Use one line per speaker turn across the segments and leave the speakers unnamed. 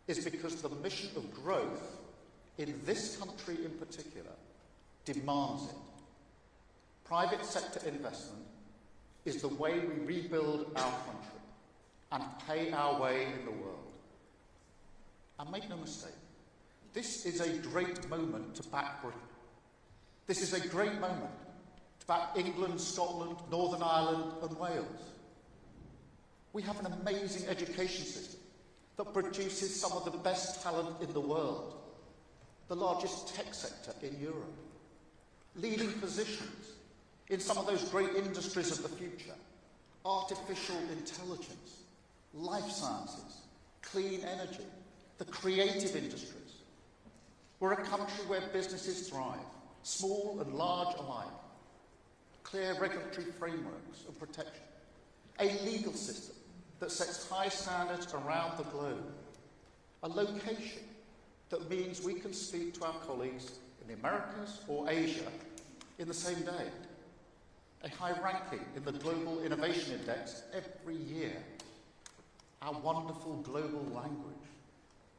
is because the mission of growth, in this country in particular, demands it. Private sector investment is the way we rebuild our country and pay our way in the world. And make no mistake, this is a great moment to back Britain. This is a great moment to back England, Scotland, Northern Ireland and Wales. We have an amazing education system that produces some of the best talent in the world, the largest tech sector in Europe, leading positions in some of those great industries of the future, artificial intelligence, life sciences, clean energy, the creative industries. We're a country where businesses thrive, small and large alike, clear regulatory frameworks of protection, a legal system that sets high standards around the globe, a location that means we can speak to our colleagues in the Americas or Asia in the same day, a high ranking in the Global Innovation Index every year, our wonderful global language,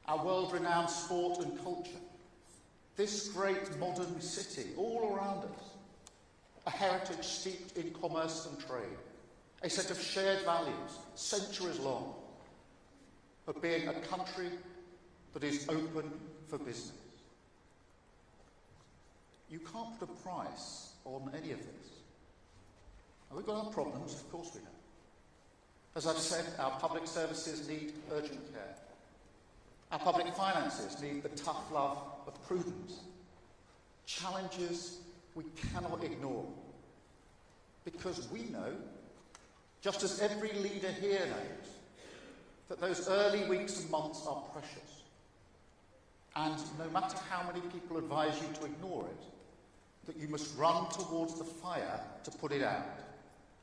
our world-renowned sport and culture, this great modern city all around us, a heritage steeped in commerce and trade, a set of shared values, centuries long, of being a country that is open for business. You can't put a price on any of this. Now, we've got our problems, of course we have. As I've said, our public services need urgent care. Our public finances need the tough love of prudence. Challenges we cannot ignore. Because we know, just as every leader here knows, that those early weeks and months are precious. And no matter how many people advise you to ignore it, that you must run towards the fire to put it out,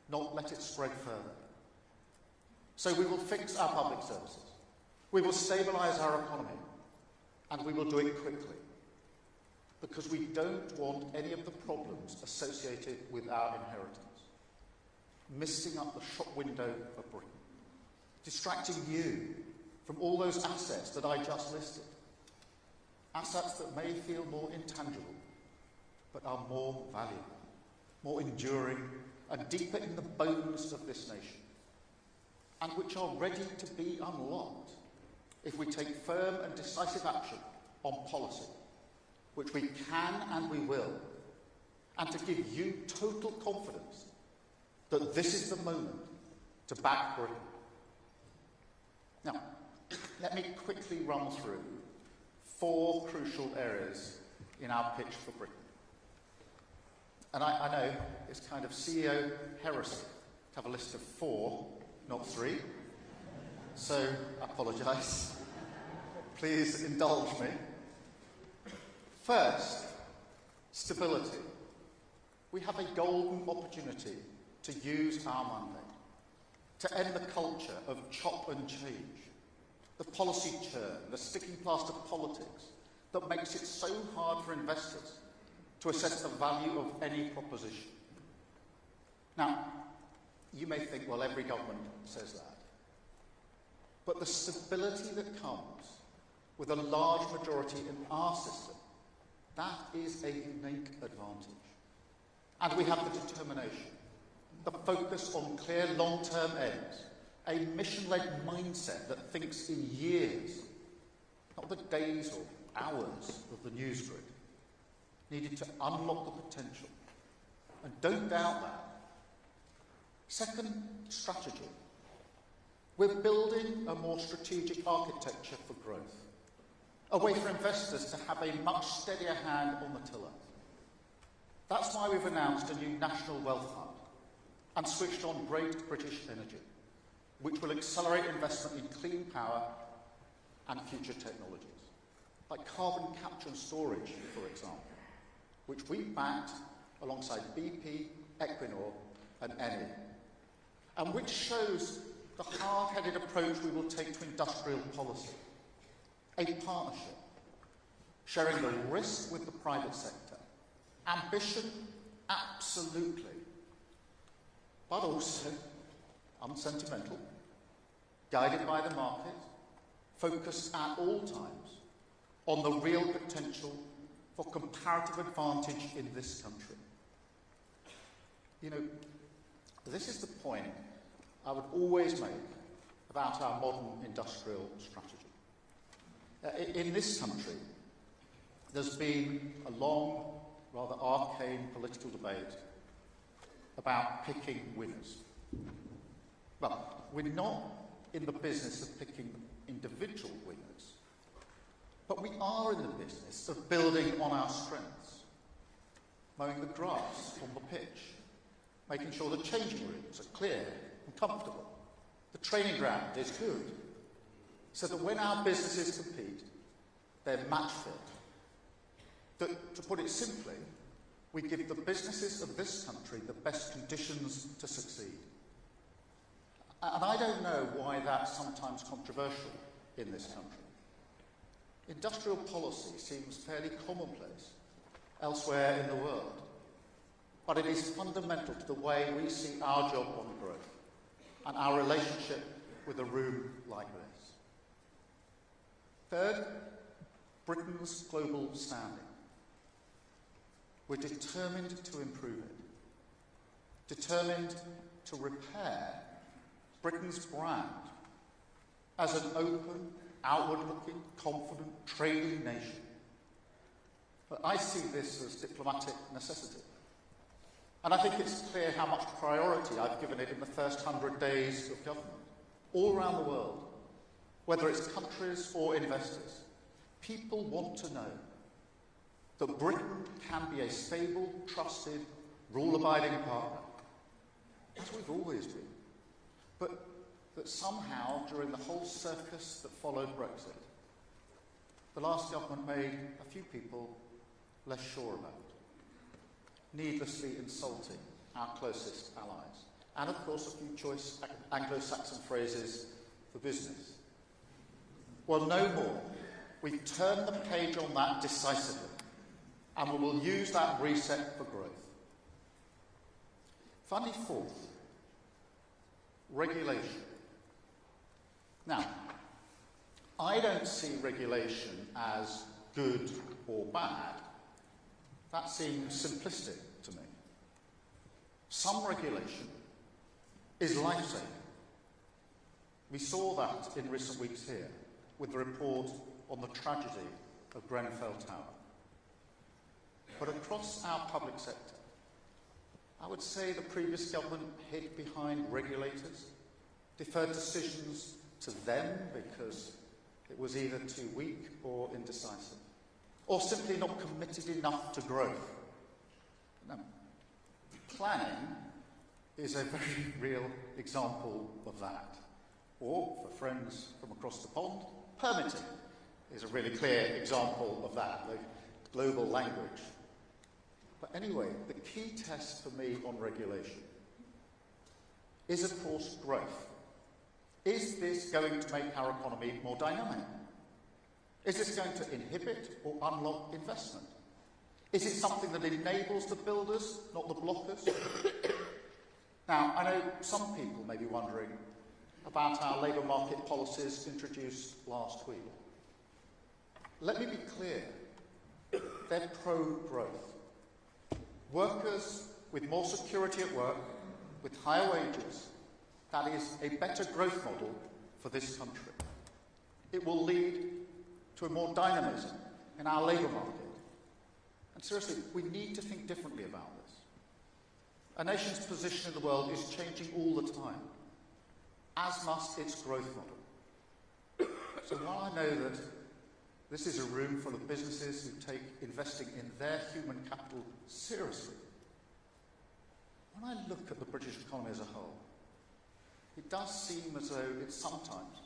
not let it spread further. So we will fix our public services. We will stabilise our economy, and we will do it quickly, because we don't want any of the problems associated with our inheritance. Misting up the shop window of Britain, distracting you from all those assets that I just listed, assets that may feel more intangible, but are more valuable, more enduring, and deeper in the bones of this nation, and which are ready to be unlocked if we take firm and decisive action on policy, which we can and we will, and to give you total confidence that this is the moment to back Britain. Now, let me quickly run through 4 crucial areas in our pitch for Britain. And I know it's kind of CEO heresy to have a list of 4, not 3. So, I apologise. Please indulge me. First, stability. We have a golden opportunity to use our mandate, to end the culture of chop and change, the policy churn, the sticking plaster politics that makes it so hard for investors to assess the value of any proposition. Now, you may think, well, every government says that. But the stability that comes with a large majority in our system, that is a unique advantage. And we have the determination, the focus on clear long-term ends, a mission-led mindset that thinks in years, not the days or hours of the news grid, needed to unlock the potential. And don't doubt that. Second, strategy. We're building a more strategic architecture for growth, a way for investors to have a much steadier hand on the tiller. That's why we've announced a new National Wealth Fund and switched on Great British Energy, which will accelerate investment in clean power and future technologies, like carbon capture and storage, for example, which we backed alongside BP, Equinor and Eni, and which shows the hard-headed approach we will take to industrial policy. A partnership, sharing the risk with the private sector. Ambition, absolutely. But also unsentimental, guided by the market, focused at all times on the real potential for comparative advantage in this country. You know, this is the point I would always make about our modern industrial strategy. In this country, there's been a long, rather arcane political debate about picking winners. Well, we're not in the business of picking individual winners, but we are in the business of building on our strengths, mowing the grass on the pitch, making sure the changing rooms are clear and comfortable, the training ground is good, so that when our businesses compete, they're match fit. To put it simply, we give the businesses of this country the best conditions to succeed. And I don't know why that's sometimes controversial in this country. Industrial policy seems fairly commonplace elsewhere in the world, but it is fundamental to the way we see our job on growth and our relationship with a room like this. Third, Britain's global standing. We're determined to improve it, determined to repair Britain's brand as an open, outward-looking, confident, trading nation. But I see this as diplomatic necessity. And I think it's clear how much priority I've given it in the first 100 days of government, all around the world, whether it's countries or investors. People want to know that Britain can be a stable, trusted, rule-abiding partner, as we've always been, but that somehow, during the whole circus that followed Brexit, the last government made a few people less sure about, needlessly insulting our closest allies, and of course a few choice Anglo-Saxon phrases for business. Well, no more. We've turned the page on that decisively, and we will use that reset for growth. Finally, fourth, regulation. Now, I don't see regulation as good or bad. That seems simplistic to me. Some regulation is life-saving. We saw that in recent weeks here with the report on the tragedy of Grenfell Tower. But across our public sector, I would say the previous government hid behind regulators, deferred decisions to them because it was either too weak or indecisive, or simply not committed enough to growth. Now, planning is a very real example of that. Or, for friends from across the pond, permitting is a really clear example of that, the global language. But anyway, the key test for me on regulation is, of course, growth. Is this going to make our economy more dynamic? Is this going to inhibit or unlock investment? Is it something that enables the builders, not the blockers? Now, I know some people may be wondering about our labour market policies introduced last week. Let me be clear, they're pro-growth. Workers with more security at work, with higher wages, that is a better growth model for this country. It will lead to a more dynamism in our labour market. And seriously, we need to think differently about this. A nation's position in the world is changing all the time, as must its growth model. So while I know that this is a room full of businesses who take investing in their human capital seriously, when I look at the British economy as a whole, it does seem as though it's sometimes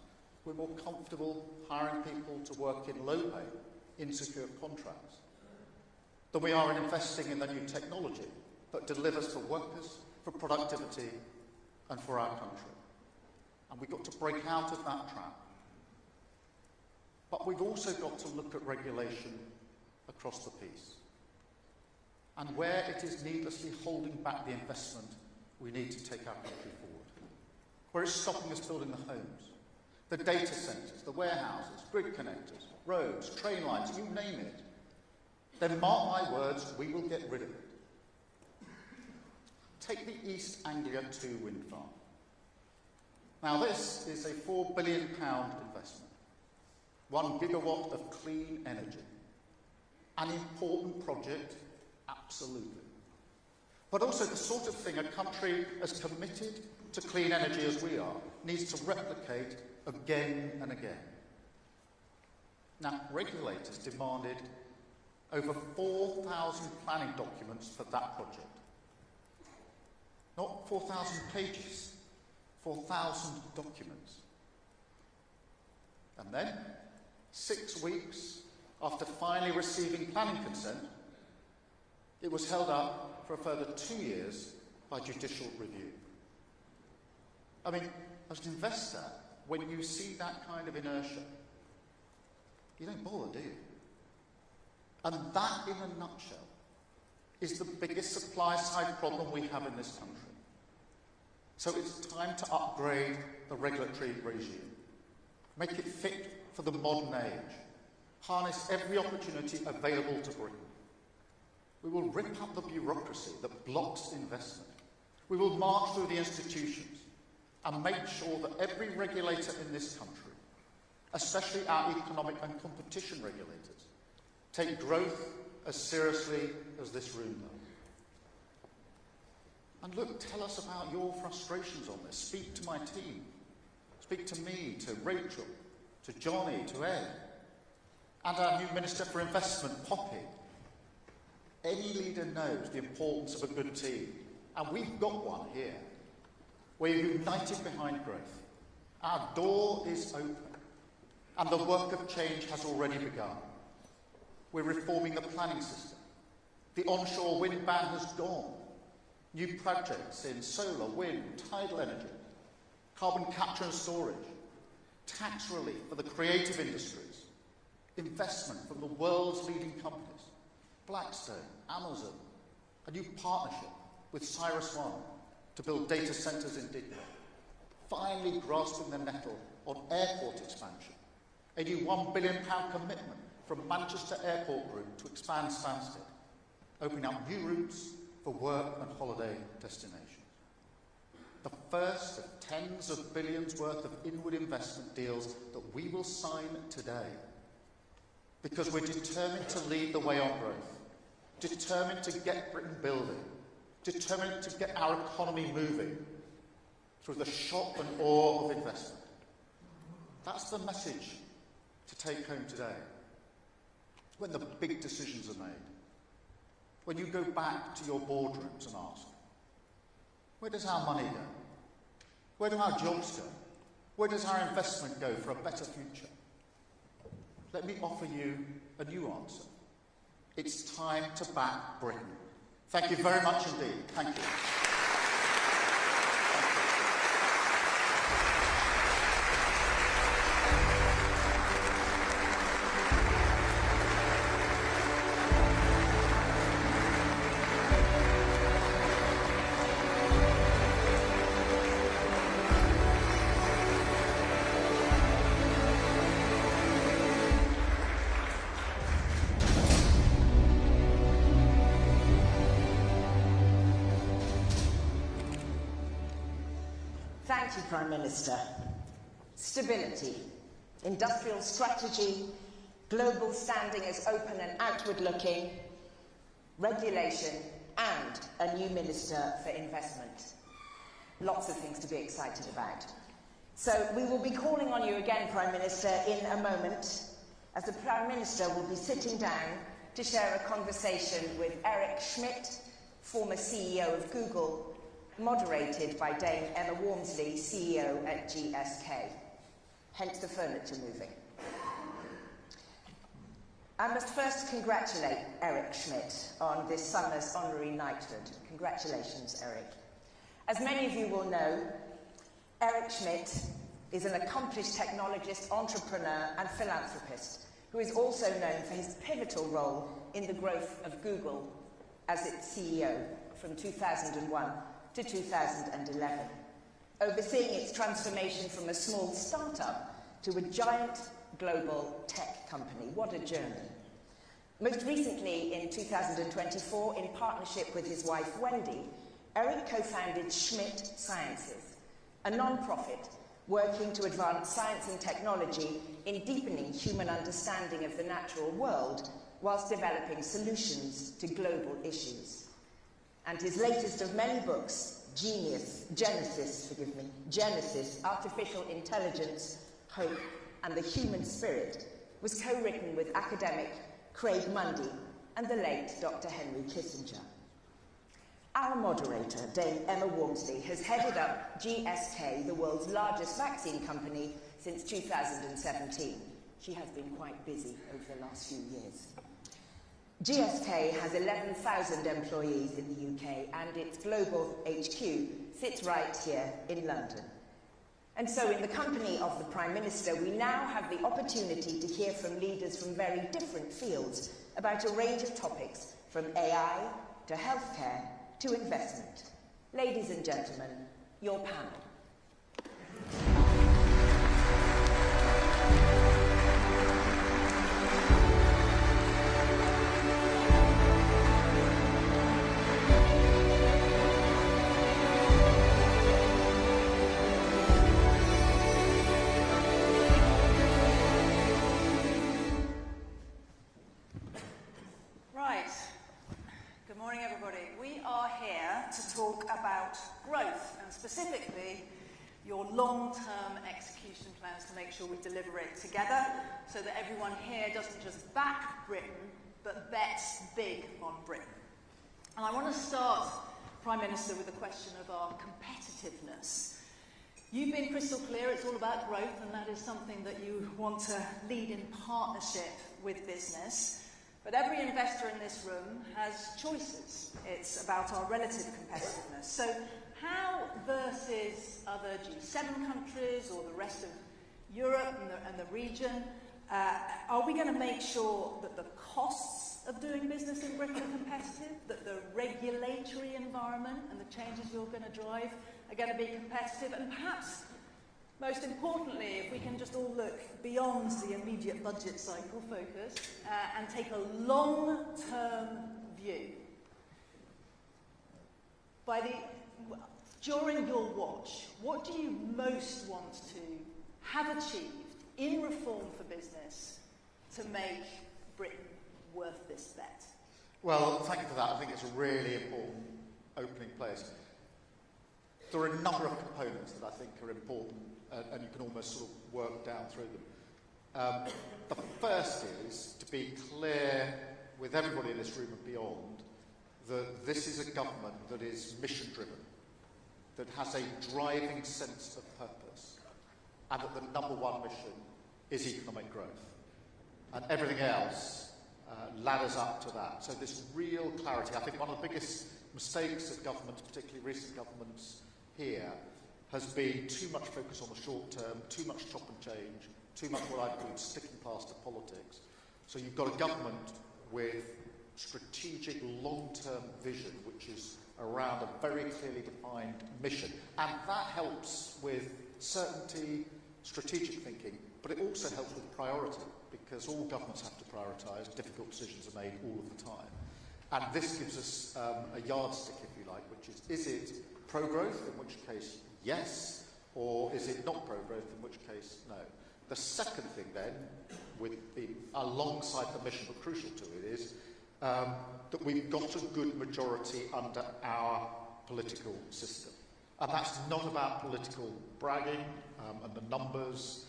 we're more comfortable hiring people to work in low-pay, insecure contracts than we are in investing in the new technology that delivers for workers, for productivity, and for our country. And we've got to break out of that trap. But we've also got to look at regulation across the piece. And where it is needlessly holding back the investment we need to take our country forward. Where it's stopping us building the homes, the data centres, the warehouses, grid connectors, roads, train lines, you name it, then mark my words, we will get rid of it. Take the East Anglia 2 wind farm. Now this is a £4 billion investment, 1 gigawatt of clean energy. An important project, absolutely. But also the sort of thing a country as committed to clean energy as we are needs to replicate again and again. Now, regulators demanded over 4,000 planning documents for that project. Not 4,000 pages, 4,000 documents. And then, 6 weeks after finally receiving planning consent, it was held up for a further 2 years by judicial review. I mean, as an investor, when you see that kind of inertia, you don't bother, do you? And that, in a nutshell, is the biggest supply-side problem we have in this country. So it's time to upgrade the regulatory regime, make it fit for the modern age, harness every opportunity available to Britain. We will rip up the bureaucracy that blocks investment. We will march through the institutions and make sure that every regulator in this country, especially our economic and competition regulators, take growth as seriously as this room does. And look, tell us about your frustrations on this. Speak to my team. Speak to me, to Rachel, to Johnny, to Ed, and our new Minister for Investment, Poppy. Any leader knows the importance of a good team, and we've got one here. We're united behind growth. Our door is open, and the work of change has already begun. We're reforming the planning system. The onshore wind ban has gone. New projects in solar, wind, tidal energy, carbon capture and storage, tax relief for the creative industries, investment from the world's leading companies, Blackstone, Amazon, a new partnership with CyrusOne to build data centres in Digby, finally grasping the nettle on airport expansion, a new £1 billion commitment from Manchester Airport Group to expand Stansted, opening up new routes for work and holiday destinations. The first of tens of billions worth of inward investment deals that we will sign today, because we're determined to lead the way on growth, determined to get Britain building, determined to get our economy moving through the shock and awe of investment. That's the message to take home today. When the big decisions are made, when you go back to your boardrooms and ask, where does our money go? Where do our jobs go? Where does our investment go for a better future? Let me offer you a new answer. It's time to back Britain. Thank you very much indeed. Thank you.
Thank you, Prime Minister. Stability, industrial strategy, global standing as open and outward-looking, regulation, and a new Minister for Investment. Lots of things to be excited about. So we will be calling on you again, Prime Minister, in a moment, as the Prime Minister will be sitting down to share a conversation with Eric Schmidt, former CEO of Google, moderated by Dame Emma Walmsley, CEO at GSK. Hence the furniture moving. I must first congratulate Eric Schmidt on this summer's honorary knighthood. Congratulations, Eric. As many of you will know, Eric Schmidt is an accomplished technologist, entrepreneur and philanthropist who is also known for his pivotal role in the growth of Google as its CEO from 2001 to 2011, overseeing its transformation from a small startup to a giant global tech company. What a journey. Most recently, in 2024, in partnership with his wife Wendy, Eric co-founded Schmidt Sciences, a non-profit working to advance science and technology in deepening human understanding of the natural world whilst developing solutions to global issues. And his latest of many books, Genesis, Artificial Intelligence, Hope and the Human Spirit, was co-written with academic Craig Mundy and the late Dr. Henry Kissinger. Our moderator, Dame Emma Walmsley, has headed up GSK, the world's largest vaccine company, since 2017. She has been quite busy over the last few years. GSK has 11,000 employees in the UK, and its global HQ sits right here in London. And so in the company of the Prime Minister, we now have the opportunity to hear from leaders from very different fields about a range of topics, from AI to healthcare to investment. Ladies and gentlemen, your panel.
Specifically, your long-term execution plans to make sure we deliver it together so that everyone here doesn't just back Britain, but bets big on Britain. And I want to start, Prime Minister, with the question of our competitiveness. You've been crystal clear, it's all about growth, and that is something that you want to lead in partnership with business. But every investor in this room has choices. It's about our relative competitiveness. So how, versus other G7 countries or the rest of Europe and the region, are we going to make sure that the costs of doing business in Britain are competitive, that the regulatory environment and the changes you're going to drive are going to be competitive, and perhaps, most importantly, if we can just all look beyond the immediate budget cycle focus and take a long-term view. During your watch, what do you most want to have achieved in reform for business to make Britain worth this bet?
Well, thank you for that. I think it's a really important opening place. There are a number of components that I think are important, and you can almost sort of work down through them. The first is to be clear with everybody in this room and beyond that this is a government that is mission-driven, that has a driving sense of purpose, and that the number one mission is economic growth. And everything else ladders up to that. So this real clarity, I think one of the biggest mistakes of governments, particularly recent governments here, has been too much focus on the short term, too much chop and change, too much what I call sticking plaster politics. So you've got a government with strategic long-term vision, which is around a very clearly defined mission. And that helps with certainty, strategic thinking, but it also helps with priority, because all governments have to prioritise, difficult decisions are made all of the time. And this gives us a yardstick, if you like, which is it pro-growth, in which case yes, or is it not pro-growth, in which case no. The second thing then, alongside the mission but crucial to it, is that we've got a good majority under our political system. And that's not about political bragging and the numbers.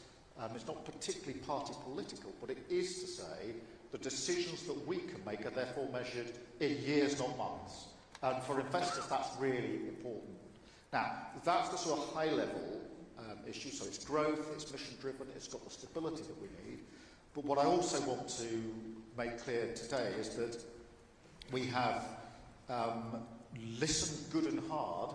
It's not particularly party political, but it is to say the decisions that we can make are therefore measured in years, not months. And for investors, that's really important. Now, that's the sort of high-level issue. So it's growth, it's mission-driven, it's got the stability that we need. But what I also want to make clear today is that we have listened good and hard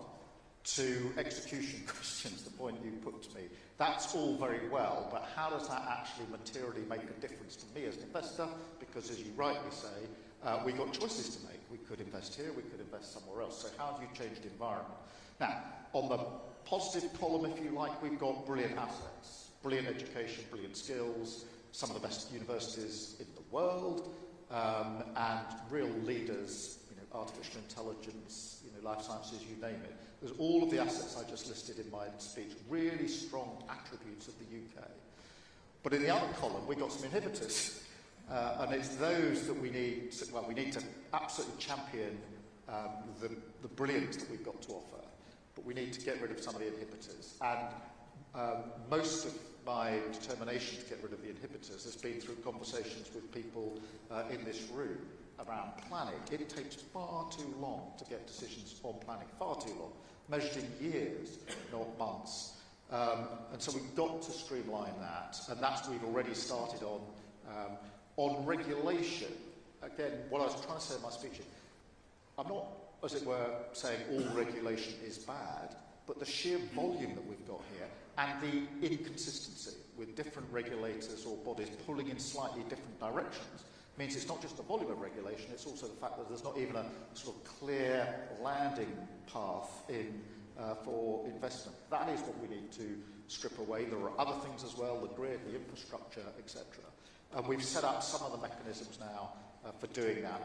to execution questions, the point you put to me. That's all very well, but how does that actually materially make a difference to me as an investor? Because, as you rightly say, we've got choices to make. We could invest here, we could invest somewhere else. So how do you change the environment? Now, on the positive column, if you like, we've got brilliant assets. brilliant education, brilliant skills, some of the best universities in the world, and real leaders, artificial intelligence, life sciences, you name it. There's all of the assets I just listed in my speech, really strong attributes of the UK. But in the other column, we've got some inhibitors. And it's those that we need to absolutely champion the brilliance that we've got to offer, but we need to get rid of some of the inhibitors. And most of my determination to get rid of the inhibitors has been through conversations with people in this room around planning. It takes far too long to get decisions on planning, far too long, measured in years, not months. And so we've got to streamline that, and that's what we've already started on. On regulation, again, what I was trying to say in my speech, I'm not, as it were, saying all regulation is bad, but the sheer volume that we've got here and the inconsistency with different regulators or bodies pulling in slightly different directions means it's not just the volume of regulation, it's also the fact that there's not even a sort of clear landing path in for investment. That is what we need to strip away. There are other things as well, the grid, the infrastructure, etc. And we've set up some of the mechanisms now for doing that.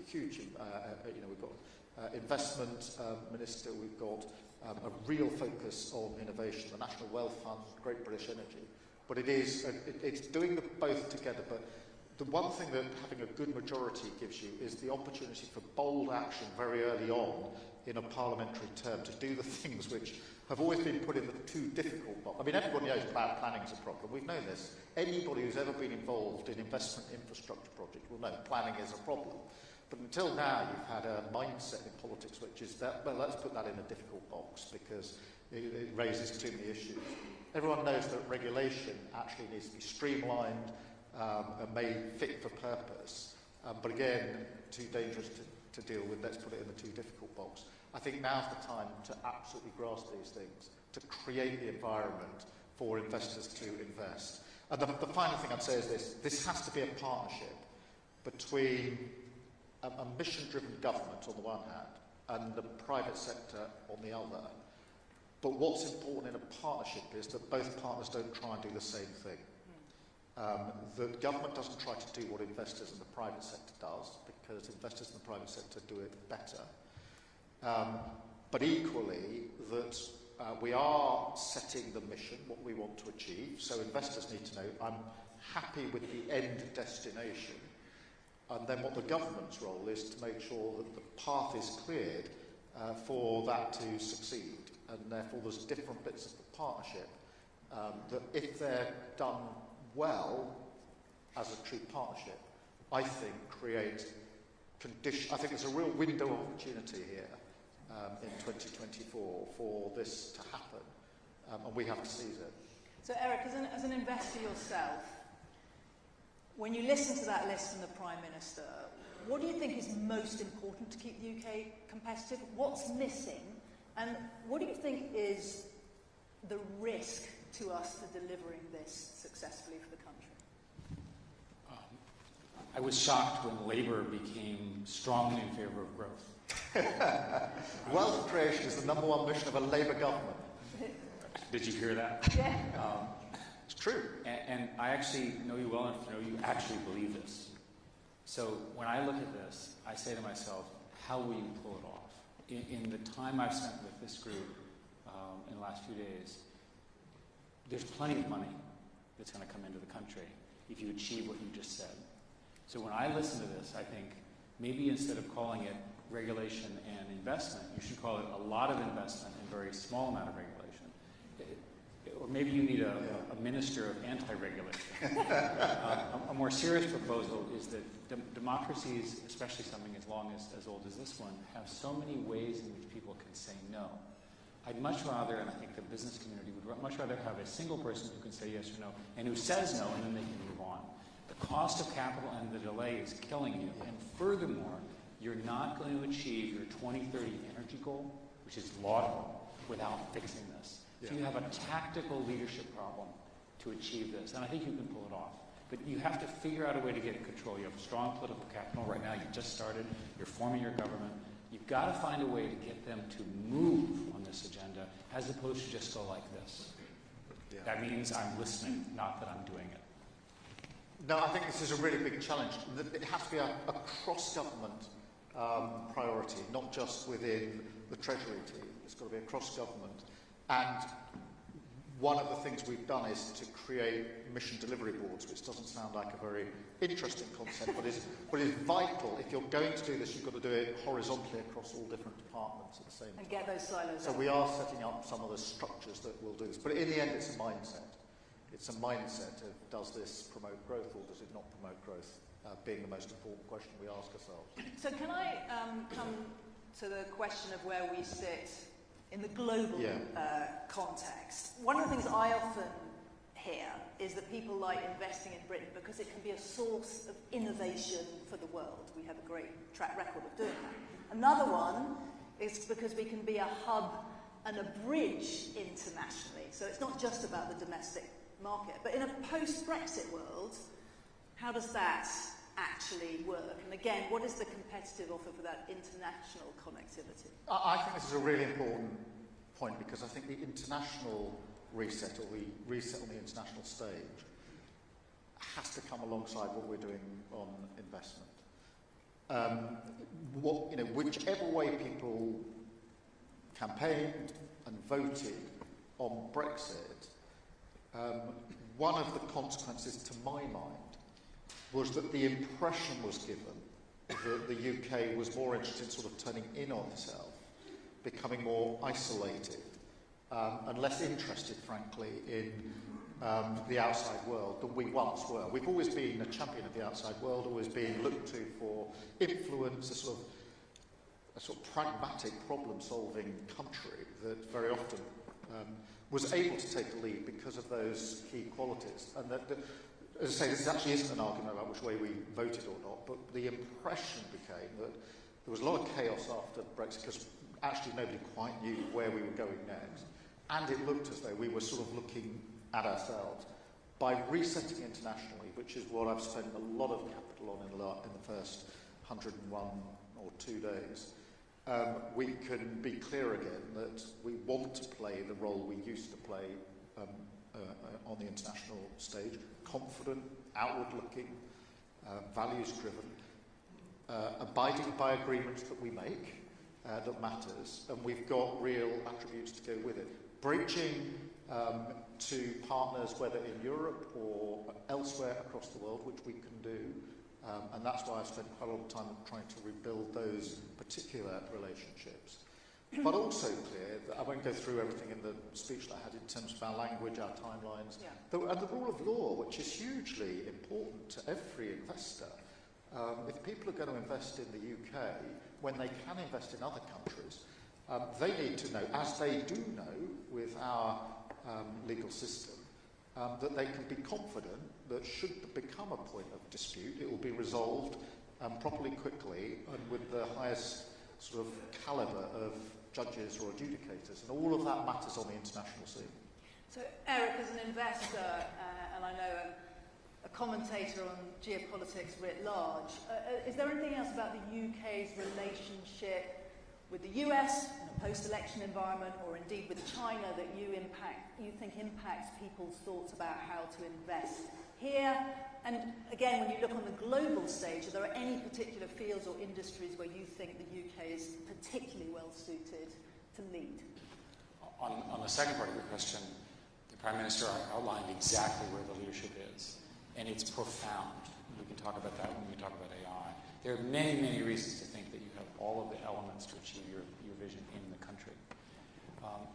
Huge, we've got investment minister, we've got a real focus on innovation, the National Wealth Fund, Great British Energy. But it's doing them both together. But the one thing that having a good majority gives you is the opportunity for bold action very early on in a parliamentary term to do the things which have always been put in the too difficult box. I mean, everybody knows bad planning is a problem. We've known this. Anybody who's ever been involved in investment infrastructure projects will know planning is a problem. But until now, you've had a mindset in politics which is that, well, let's put that in a difficult box because it raises too many issues. Everyone knows that regulation actually needs to be streamlined and made fit for purpose. But again, too dangerous to deal with. Let's put it in the too difficult box. I think now's the time to absolutely grasp these things, to create the environment for investors to invest. And the final thing I'd say is this. This has to be a partnership between a mission-driven government on the one hand and the private sector on the other. But what's important in a partnership is that both partners don't try and do the same thing. The government doesn't try to do what investors in the private sector does, because investors in the private sector do it better. But equally, that we are setting the mission, what we want to achieve, so investors need to know, I'm happy with the end destination, and then what the government's role is to make sure that the path is cleared for that to succeed, and therefore there's different bits of the partnership that if they're done well as a true partnership, I think create conditions. I think there's a real window of opportunity here in 2024 for this to happen, and we have to seize it.
So Eric, as an investor yourself, when you listen to that list from the Prime Minister, what do you think is most important to keep the UK competitive? What's missing? And what do you think is the risk to us for delivering this successfully for the country?
I was shocked when Labour became strongly in favour of growth.
Wealth creation is the number one mission of a Labour government.
Did you hear that?
Yeah.
It's true.
And I actually know you well enough to know you actually believe this. So when I look at this, I say to myself, how will you pull it off? In the time I've spent with this group in the last few days, there's plenty of money that's going to come into the country if you achieve what you just said. So when I listen to this, I think maybe instead of calling it regulation and investment, you should call it a lot of investment and very small amount of regulation. Or maybe you need a minister of anti-regulation. A more serious proposal is that democracies, especially something as long as old as this one, have so many ways in which people can say no. I'd much rather, and I think the business community would much rather have a single person who can say yes or no, and who says no, and then they can move on. The cost of capital and the delay is killing you. And furthermore, you're not going to achieve your 2030 energy goal, which is laudable, without fixing this. So you have a tactical leadership problem to achieve this, and I think you can pull it off. But you have to figure out a way to get control. You have strong political capital right now. You just started. You're forming your government. You've got to find a way to get them to move on this agenda, as opposed to just go like this.
Yeah.
That means I'm listening, not that I'm doing it.
No, I think this is a really big challenge. It has to be a cross-government priority, not just within the Treasury team. It's got to be across government. And one of the things we've done is to create mission delivery boards, which doesn't sound like a very interesting concept, but is vital. If you're going to do this, you've got to do it horizontally across all different departments at the same time.
And get those silos
So
out.
we are setting up some of the structures that will do this. But in the end, it's a mindset. It's a mindset of, does this promote growth or does it not promote growth, being the most important question we ask ourselves.
So can I come to the question of where we sit in the global context? One of the things I often hear is that people like investing in Britain because it can be a source of innovation for the world. We have a great track record of doing that. Another one is because we can be a hub and a bridge internationally. So it's not just about the domestic market. But in a post-Brexit world, how does that actually work? And again, what is the competitive offer for that international connectivity?
I think this is a really important point because I think the international reset, or the reset on the international stage, has to come alongside what we're doing on investment. Whichever way people campaigned and voted on Brexit, one of the consequences, to my mind, was that the impression was given that the UK was more interested in sort of turning in on itself, becoming more isolated, and less interested, frankly, in the outside world than we once were. We've always been a champion of the outside world, always been looked to for influence, a sort of pragmatic problem-solving country that very often was able to take the lead because of those key qualities. And that, as I say, this actually isn't an argument about which way we voted or not, but the impression became that there was a lot of chaos after Brexit because actually nobody quite knew where we were going next. And it looked as though we were sort of looking at ourselves. By resetting internationally, which is what I've spent a lot of capital on in the first 101 or 2 days, we can be clear again that we want to play the role we used to play on the international stage, confident, outward-looking, values-driven, abiding by agreements that we make that matters, and we've got real attributes to go with it. Bridging to partners, whether in Europe or elsewhere across the world, which we can do, and that's why I've spent quite a lot of time trying to rebuild those particular relationships. But also clear that I won't go through everything in the speech that I had in terms of our language, our timelines, and the rule of law, which is hugely important to every investor. If people are going to invest in the UK, when they can invest in other countries, they need to know, as they do know with our legal system, that they can be confident that should there become a point of dispute, it will be resolved properly, quickly, and with the highest sort of calibre of judges or adjudicators, and all of that matters on the international scene.
So, Eric, as an investor, and I know a commentator on geopolitics writ large, is there anything else about the UK's relationship with the US in a post-election environment, or indeed with China, that you think impacts people's thoughts about how to invest here? And again, when you look on the global stage, are there any particular fields or industries where you think the UK is particularly well suited to lead?
On the second part of your question, the Prime Minister outlined exactly where the leadership is, and it's profound. We can talk about that when we talk about AI. There are many, many reasons to think that you have all of the elements to achieve your vision in the country.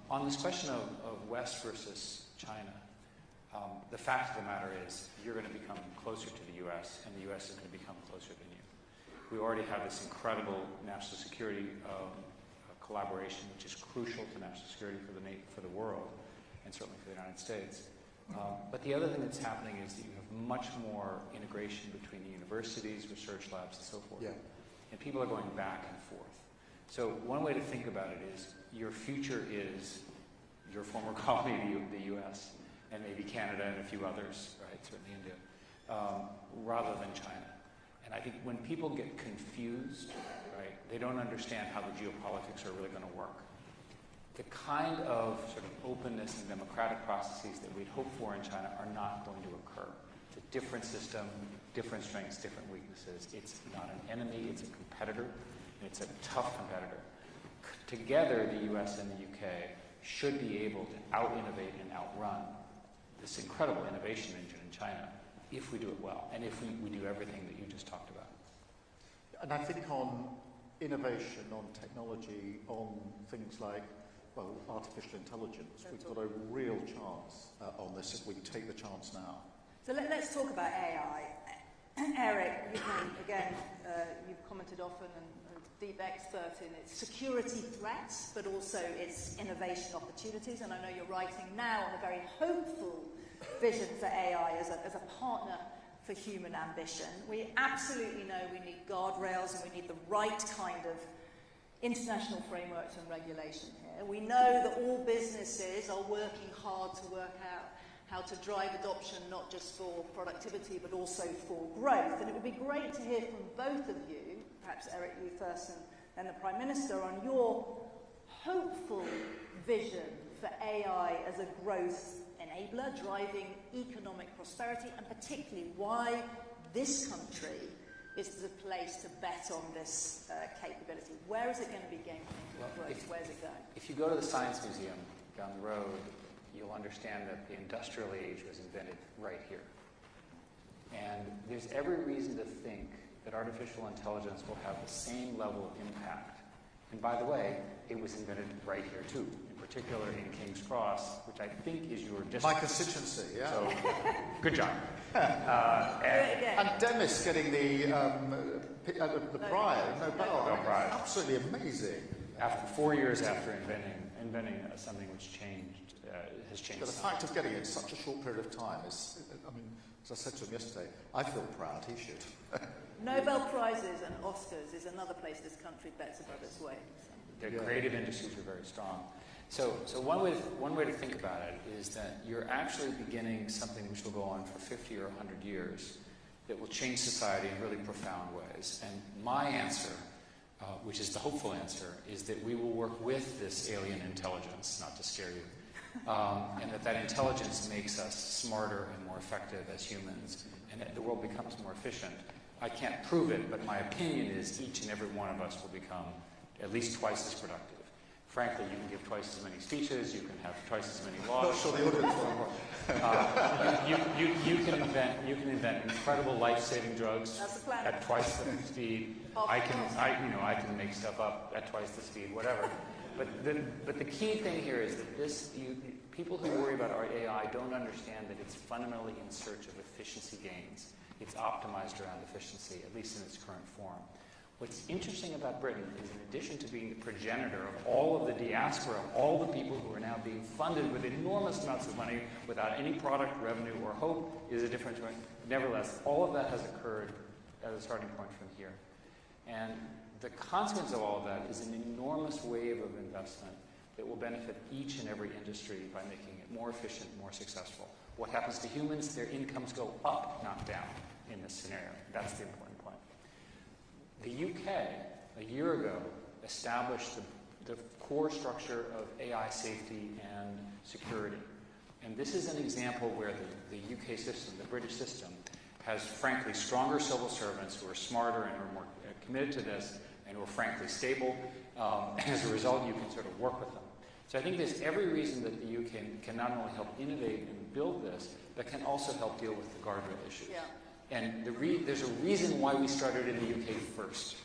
On this question of West versus China, the fact of the matter is you're going to become closer to the US, and the US is going to become closer than you. We already have this incredible national security collaboration, which is crucial to national security for the world, and certainly for the United States. But the other thing that's happening is that you have much more integration between the universities, research labs, and so forth.
Yeah.
And people are going back and forth. So one way to think about it is your future is your former colony, the US, and maybe Canada and a few others, right, certainly India, rather than China. And I think when people get confused, right, they don't understand how the geopolitics are really going to work. the kind of sort of openness and democratic processes that we'd hoped for in China are not going to occur. It's a different system, different strengths, different weaknesses. It's not an enemy, it's a competitor, and it's a tough competitor. Together, the US and the UK should be able to out-innovate and outrun this incredible innovation engine in China if we do it well, and if we do everything that you just talked about.
And I think on innovation, on technology, on things like, well, artificial intelligence, we've got a real chance on this if we take the chance now.
So let's talk about AI. Eric, you've commented often and deep expert in its security threats, but also its innovation opportunities. And I know you're writing now on a very hopeful vision for AI as a partner for human ambition. We absolutely know we need guardrails and we need the right kind of international frameworks and regulation here. We know that all businesses are working hard to work out how to drive adoption, not just for productivity, but also for growth. And it would be great to hear from both of you, perhaps Eric, you first, and the Prime Minister, on your hopeful vision for AI as a growth enabler, driving economic prosperity, and particularly why this country is the place to bet on this capability. Where is it going to be game-changing growth? Where's it going?
If you go to the Science Museum down the road, you'll understand that the industrial age was invented right here. And there's every reason to think that artificial intelligence will have the same level of impact. And by the way, it was invented right here too, in particular in King's Cross, which I think is your district.
My constituency, yeah.
So, good job.
And
Demis getting the prize, Nobel Prize. Absolutely amazing.
After 4 years after inventing something which has changed.
But the fact of getting it in such a short period of time is, I mean, as I said to him yesterday, I feel proud, he should.
Nobel Prizes and Oscars is another place this country bets above its weight.
The creative industries are very strong. So one way to think about it is that you're actually beginning something which will go on for 50 or 100 years that will change society in really profound ways. And my answer, which is the hopeful answer, is that we will work with this alien intelligence, not to scare you, and that intelligence makes us smarter and more effective as humans, and that the world becomes more efficient. I can't prove it, but my opinion is each and every one of us will become at least twice as productive. Frankly, you can give twice as many speeches, you can have twice as many laws.
Not sure the audience
you can invent incredible life-saving drugs at twice the speed. I can make stuff up at twice the speed, whatever. But the key thing here is that people who worry about our AI don't understand that it's fundamentally in search of efficiency gains. It's optimized around efficiency, at least in its current form. What's interesting about Britain is, in addition to being the progenitor of all of the diaspora, of all the people who are now being funded with enormous amounts of money without any product, revenue, or hope, is a different story. Nevertheless, all of that has occurred at a starting point from here. And the consequence of all of that is an enormous wave of investment that will benefit each and every industry by making it more efficient, more successful. What happens to humans? Their incomes go up, not down, in this scenario. That's the important point. The UK, a year ago, established the core structure of AI safety and security. And this is an example where the UK system, the British system, has frankly stronger civil servants who are smarter and are more committed to this and who are frankly stable. And as a result, you can sort of work with them. So I think there's every reason that the UK can not only help innovate and build this, but can also help deal with the guardrail issues.
Yeah.
And there's a reason why we started in the UK first.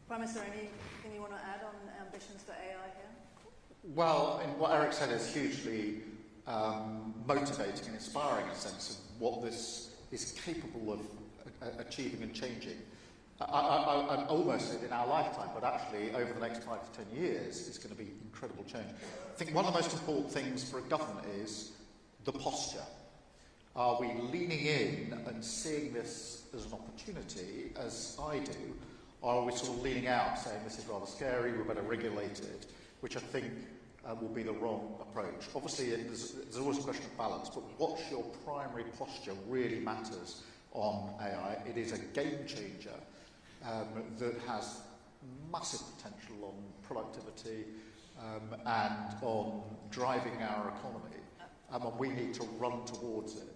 Prime Minister, anything you want to add on ambitions for AI here?
Well, and what Eric said is hugely motivating and inspiring in a sense of what this is capable of achieving and changing. I'm almost in our lifetime, but actually over the next 5 to 10 years, it's going to be incredible change. I think one of the most important things for a government is the posture. Are we leaning in and seeing this as an opportunity, as I do, or are we sort of leaning out, saying this is rather scary, we better regulate it, which I think will be the wrong approach. Obviously, there's always a question of balance, but what's your primary posture really matters on AI. It is a game changer that has massive potential on productivity, and on driving our economy, and we need to run towards it.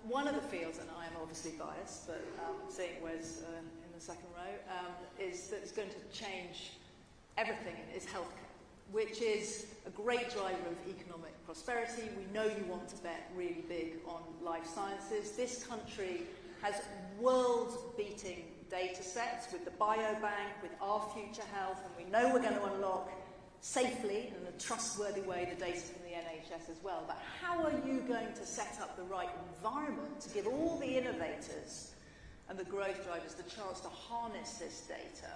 One of the fields, and I am obviously biased, but seeing Wes in the second row, is that it's going to change everything, is healthcare, which is a great driver of economic prosperity. We know you want to bet really big on life sciences. This country has world-beating data sets with the biobank, with our future health, and we know we're going to unlock safely and in a trustworthy way the data from the NHS as well. But how are you going to set up the right environment to give all the innovators and the growth drivers the chance to harness this data?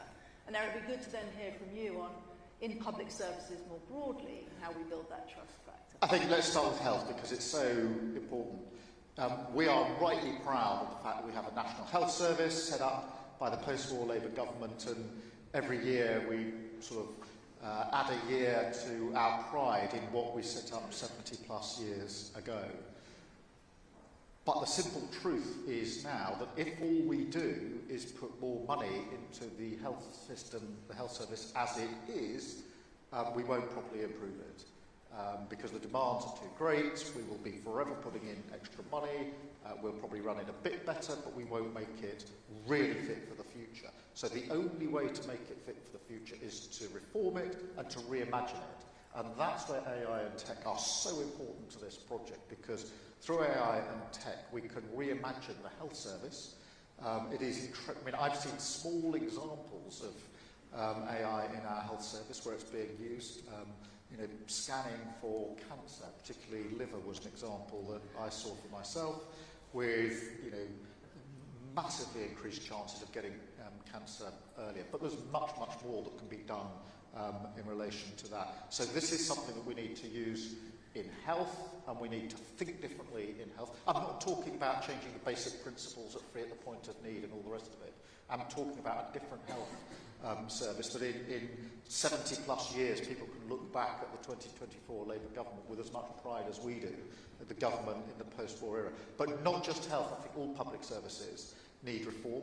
And Eric, it'd be good to then hear from you on, in public services more broadly, how we build that trust factor.
I think let's start with health because it's so important. We are rightly proud of the fact that we have a National Health Service set up by the post-war Labour government, and every year we sort of add a year to our pride in what we set up 70 plus years ago. But the simple truth is now that if all we do is put more money into the health system, the health service as it is, we won't properly improve it. Because the demands are too great, we will be forever putting in extra money, we'll probably run it a bit better, but we won't make it really fit for the future. So the only way to make it fit for the future is to reform it and to reimagine it. And that's where AI and tech are so important to this project, because through AI and tech we can reimagine the health service. It is I mean, I've seen small examples of AI in our health service where it's being used. You know, scanning for cancer, particularly liver, was an example that I saw for myself, with, you know, massively increased chances of getting cancer earlier. But there's much, much more that can be done in relation to that. So this is something that we need to use in health, and we need to think differently in health. I'm not talking about changing the basic principles at free at the point of need and all the rest of it. I'm talking about a different health service that in 70 plus years people can look back at the 2024 Labour government with as much pride as we do at the government in the post-war era. But not just health, I think all public services need reform,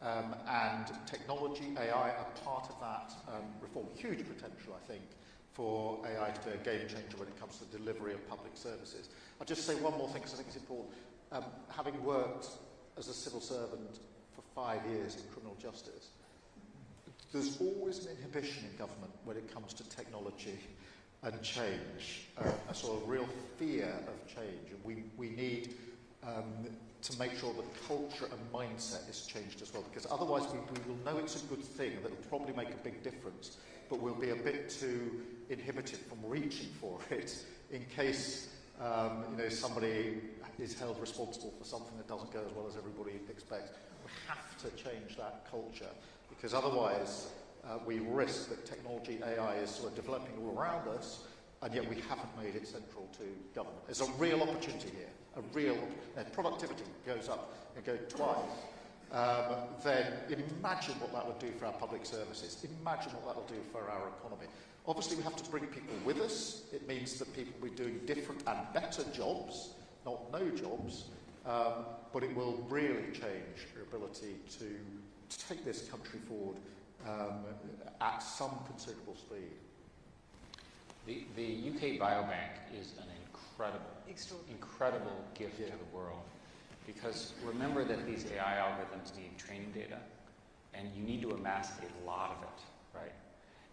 and technology, AI are part of that reform. Huge potential, I think, for AI to be a game changer when it comes to the delivery of public services. I'll just say one more thing because I think it's important. Having worked as a civil servant for 5 years in criminal justice, there's always an inhibition in government when it comes to technology and change, a sort of real fear of change. And we need to make sure that culture and mindset is changed as well, because otherwise we will know it's a good thing, that it'll probably make a big difference, but we'll be a bit too inhibited from reaching for it in case you know, somebody is held responsible for something that doesn't go as well as everybody expects. We have to change that culture, because otherwise we risk that technology, AI, is sort of developing all around us, and yet we haven't made it central to government. There's a real opportunity here, a real productivity goes up and goes twice. Then imagine what that would do for our public services. Imagine what that will do for our economy. Obviously, we have to bring people with us. It means that people will be doing different and better jobs, not no jobs, but it will really change your ability to take this country forward at some considerable speed.
The UK Biobank is an incredible gift to the world, because remember that these AI algorithms need training data, and you need to amass a lot of it, right?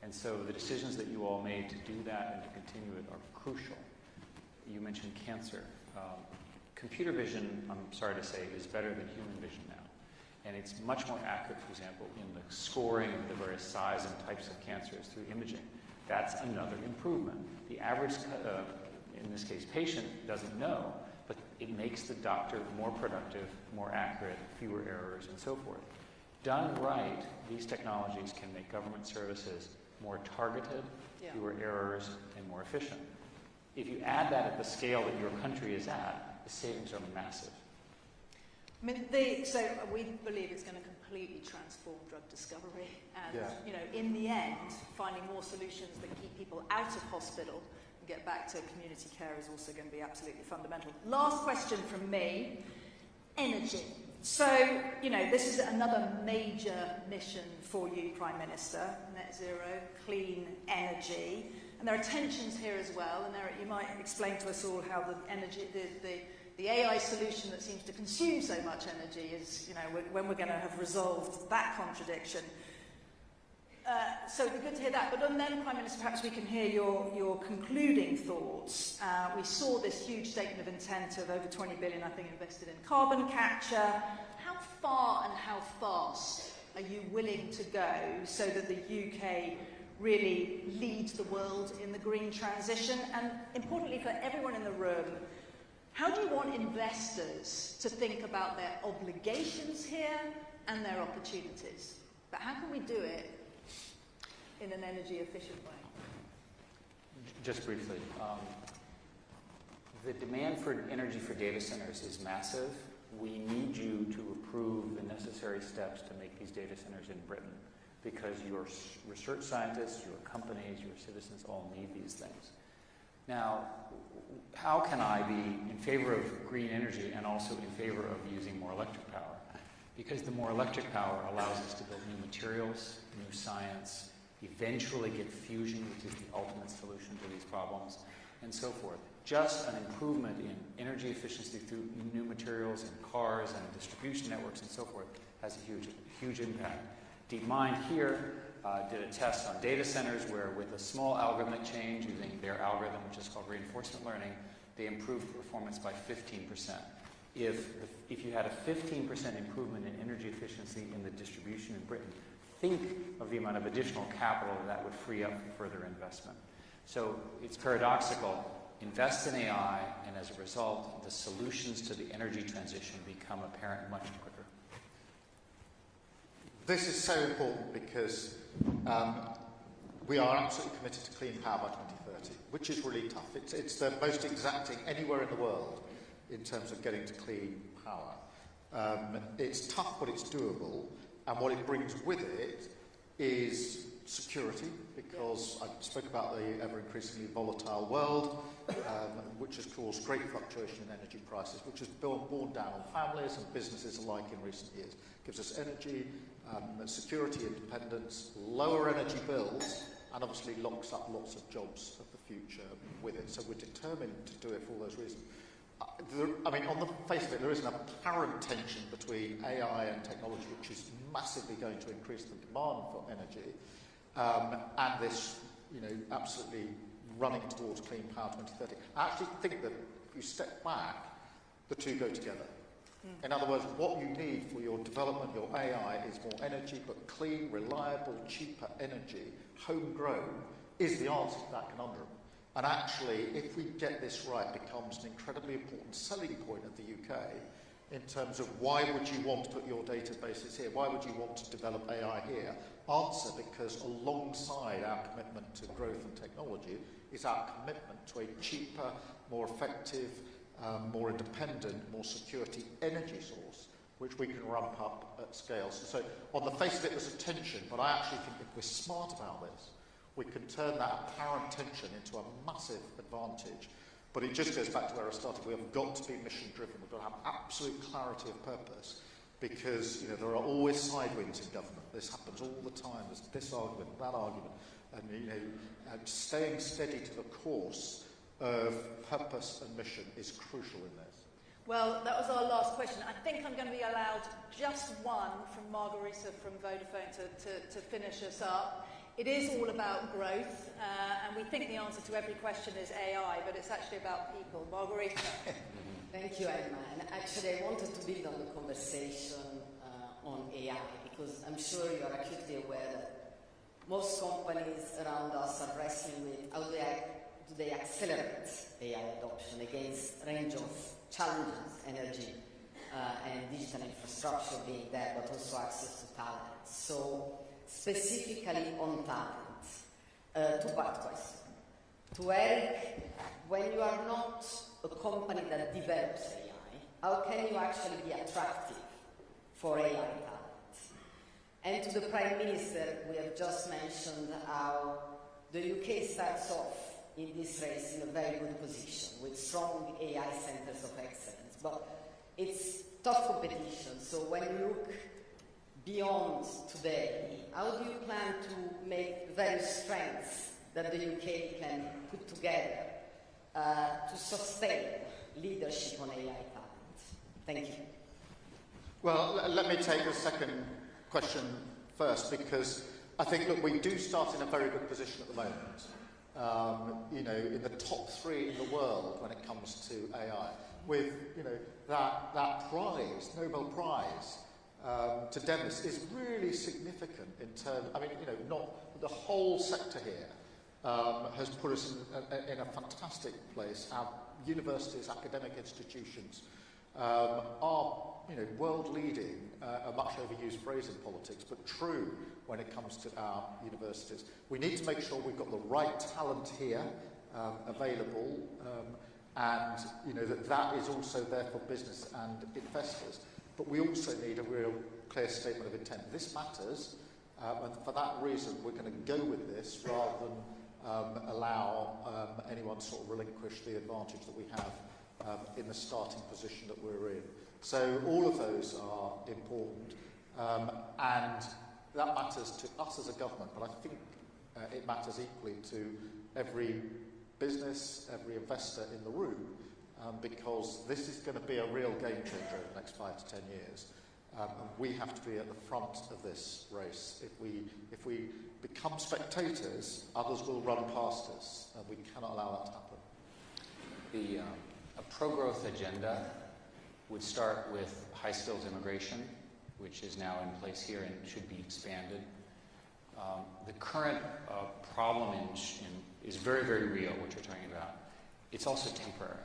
And so the decisions that you all made to do that and to continue it are crucial. You mentioned cancer. Computer vision, I'm sorry to say, is better than human vision now. And it's much more accurate, for example, in the scoring of the various size and types of cancers through imaging. That's another improvement. The average, in this case, patient doesn't know, but it makes the doctor more productive, more accurate, fewer errors, and so forth. Done right, these technologies can make government services more targeted, fewer errors, and more efficient. If you add that at the scale that your country is at, the savings are massive.
I mean, so we believe it's going to completely transform drug discovery, and you know, in the end, finding more solutions that keep people out of hospital and get back to community care is also going to be absolutely fundamental. Last question from me: energy. So, you know, this is another major mission for you, Prime Minister, net zero, clean energy. And there are tensions here as well. And Eric, you might explain to us all how the energy, the AI solution that seems to consume so much energy is, you know, when we're going to have resolved that contradiction. So it'd be good to hear that. But then, Prime Minister, perhaps we can hear your concluding thoughts. We saw this huge statement of intent of over 20 billion, I think, invested in carbon capture. How far and how fast are you willing to go so that the UK really leads the world in the green transition? And importantly, for everyone in the room, how do you want investors to think about their obligations here and their opportunities? But how can we do it in an energy efficient way?
Just briefly, the demand for energy for data centers is massive. We need you to approve the necessary steps to make these data centers in Britain, because your research scientists, your companies, your citizens all need these things. Now, how can I be in favor of green energy and also in favor of using more electric power? Because the more electric power allows us to build new materials, new science, eventually get fusion, which is the ultimate solution to these problems, and so forth. Just an improvement in energy efficiency through new materials in cars and distribution networks and so forth has a huge impact. DeepMind here did a test on data centers where, with a small algorithmic change using their algorithm, which is called reinforcement learning, they improved performance by 15%. If you had a 15% improvement in energy efficiency in the distribution in Britain, think of the amount of additional capital that would free up for further investment. So it's paradoxical. Invest in AI, and as a result, the solutions to the energy transition become apparent much quicker.
This is so important because we are absolutely committed to clean power by 2030, which is really tough. It's the most exacting anywhere in the world in terms of getting to clean power. It's tough, but it's doable. And what it brings with it is security, because I spoke about the ever-increasingly volatile world, which has caused great fluctuation in energy prices, which has borne down on families and businesses alike in recent years. It gives us energy, security, independence, lower energy bills, and obviously locks up lots of jobs of the future with it. So we're determined to do it for all those reasons. I mean, on the face of it, there is an apparent tension between AI and technology, which is massively going to increase the demand for energy, and this, you know, absolutely running towards clean power 2030. I actually think that if you step back, the two go together. In other words, what you need for your development, your AI, is more energy, but clean, reliable, cheaper energy, homegrown, is the answer to that conundrum. And actually, if we get this right, it becomes an incredibly important selling point of the UK in terms of why would you want to put your databases here? Why would you want to develop AI here? Answer, because alongside our commitment to growth and technology is our commitment to a cheaper, more effective, more independent, more security energy source, which we can ramp up at scale. So on the face of it, there's a tension, but I actually think if we're smart about this, we can turn that apparent tension into a massive advantage. But it just goes back to where I started. We have got to be mission-driven. We've got to have absolute clarity of purpose, because, you know, there are always side winds in government. This happens all the time. There's this argument, that argument, and, you know, staying steady to the course of purpose and mission is crucial in this.
Well, that was our last question. I think I'm going to be allowed just one from Margarita from Vodafone to finish us up. It is all about growth, and we think the answer to every question is AI, but it's actually about people. Margarita.
Thank you, Emma. And actually, I wanted to build on the conversation on AI, because I'm sure you are acutely aware that most companies around us are wrestling with how do they accelerate AI adoption against a range of challenges, energy and digital infrastructure being there, but also access to talent. So, specifically on talent, two-part question. To Eric, when you are not a company that develops AI, how can you actually be attractive for AI talent? And to the Prime Minister, we have just mentioned how the UK starts off in this race in a very good position with strong AI centres of excellence. But it's tough competition. So when you look beyond today, how do you plan to make the various strengths that the UK can put together to sustain leadership on AI talent? Thank you.
Well, let me take the second question first, because I think, look, we do start in a very good position at the moment. You know, in the top 3 in the world when it comes to AI, with, you know, that prize, Nobel Prize, to Demis is really significant in terms, I mean, you know, not the whole sector here has put us in a fantastic place. Our universities, academic institutions are, you know, world leading, a much overused phrase in politics, but true when it comes to our universities. We need to make sure we've got the right talent here available, and you know that is also there for business and investors. But we also need a real clear statement of intent. This matters, and for that reason, we're going to go with this rather than allow anyone to sort of relinquish the advantage that we have in the starting position that we're in. So all of those are important, and that matters to us as a government, but I think it matters equally to every business, every investor in the room, because this is going to be a real game changer over the next 5 to 10 years. And we have to be at the front of this race. If we become spectators, others will run past us, and we cannot allow that to happen.
A pro-growth agenda would start with high-skills immigration, which is now in place here and should be expanded. The current problem is very, very real, what you're talking about. It's also temporary,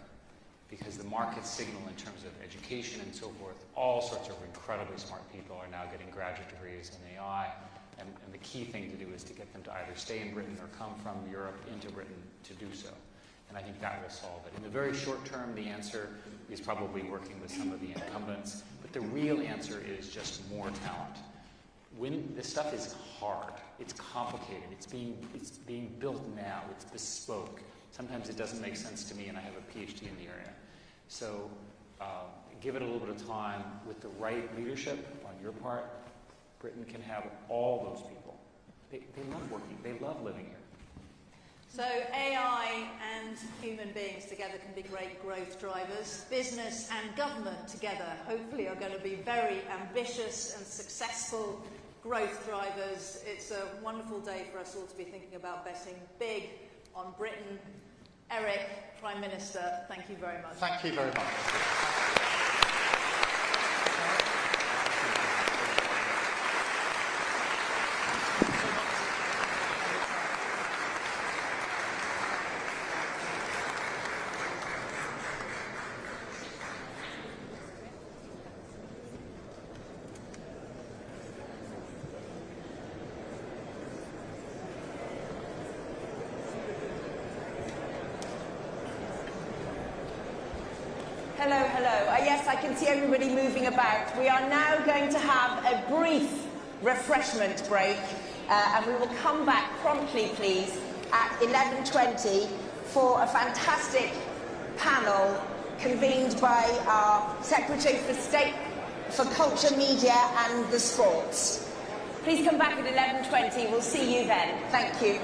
because the market signal in terms of education and so forth, all sorts of incredibly smart people are now getting graduate degrees in AI, and the key thing to do is to get them to either stay in Britain or come from Europe into Britain to do so. And I think that will solve it. In the very short term, the answer is probably working with some of the incumbents, but the real answer is just more talent. When this stuff is hard, it's complicated, it's being built now, it's bespoke. Sometimes it doesn't make sense to me, and I have a PhD in the area. So give it a little bit of time. With the right leadership on your part, Britain can have all those people. They love working, they love living here.
So AI and human beings together can be great growth drivers. Business and government together hopefully are going to be very ambitious and successful growth drivers. It's a wonderful day for us all to be thinking about betting big on Britain. Eric, Prime Minister, thank you very much.
Thank you very much.
Hello, hello. Yes, I can see everybody moving about. We are now going to have a brief refreshment break, and we will come back promptly, please, at 11:20 for a fantastic panel convened by our Secretary for State for Culture, Media and the Sports. Please come back at 11:20. We'll see you then. Thank you.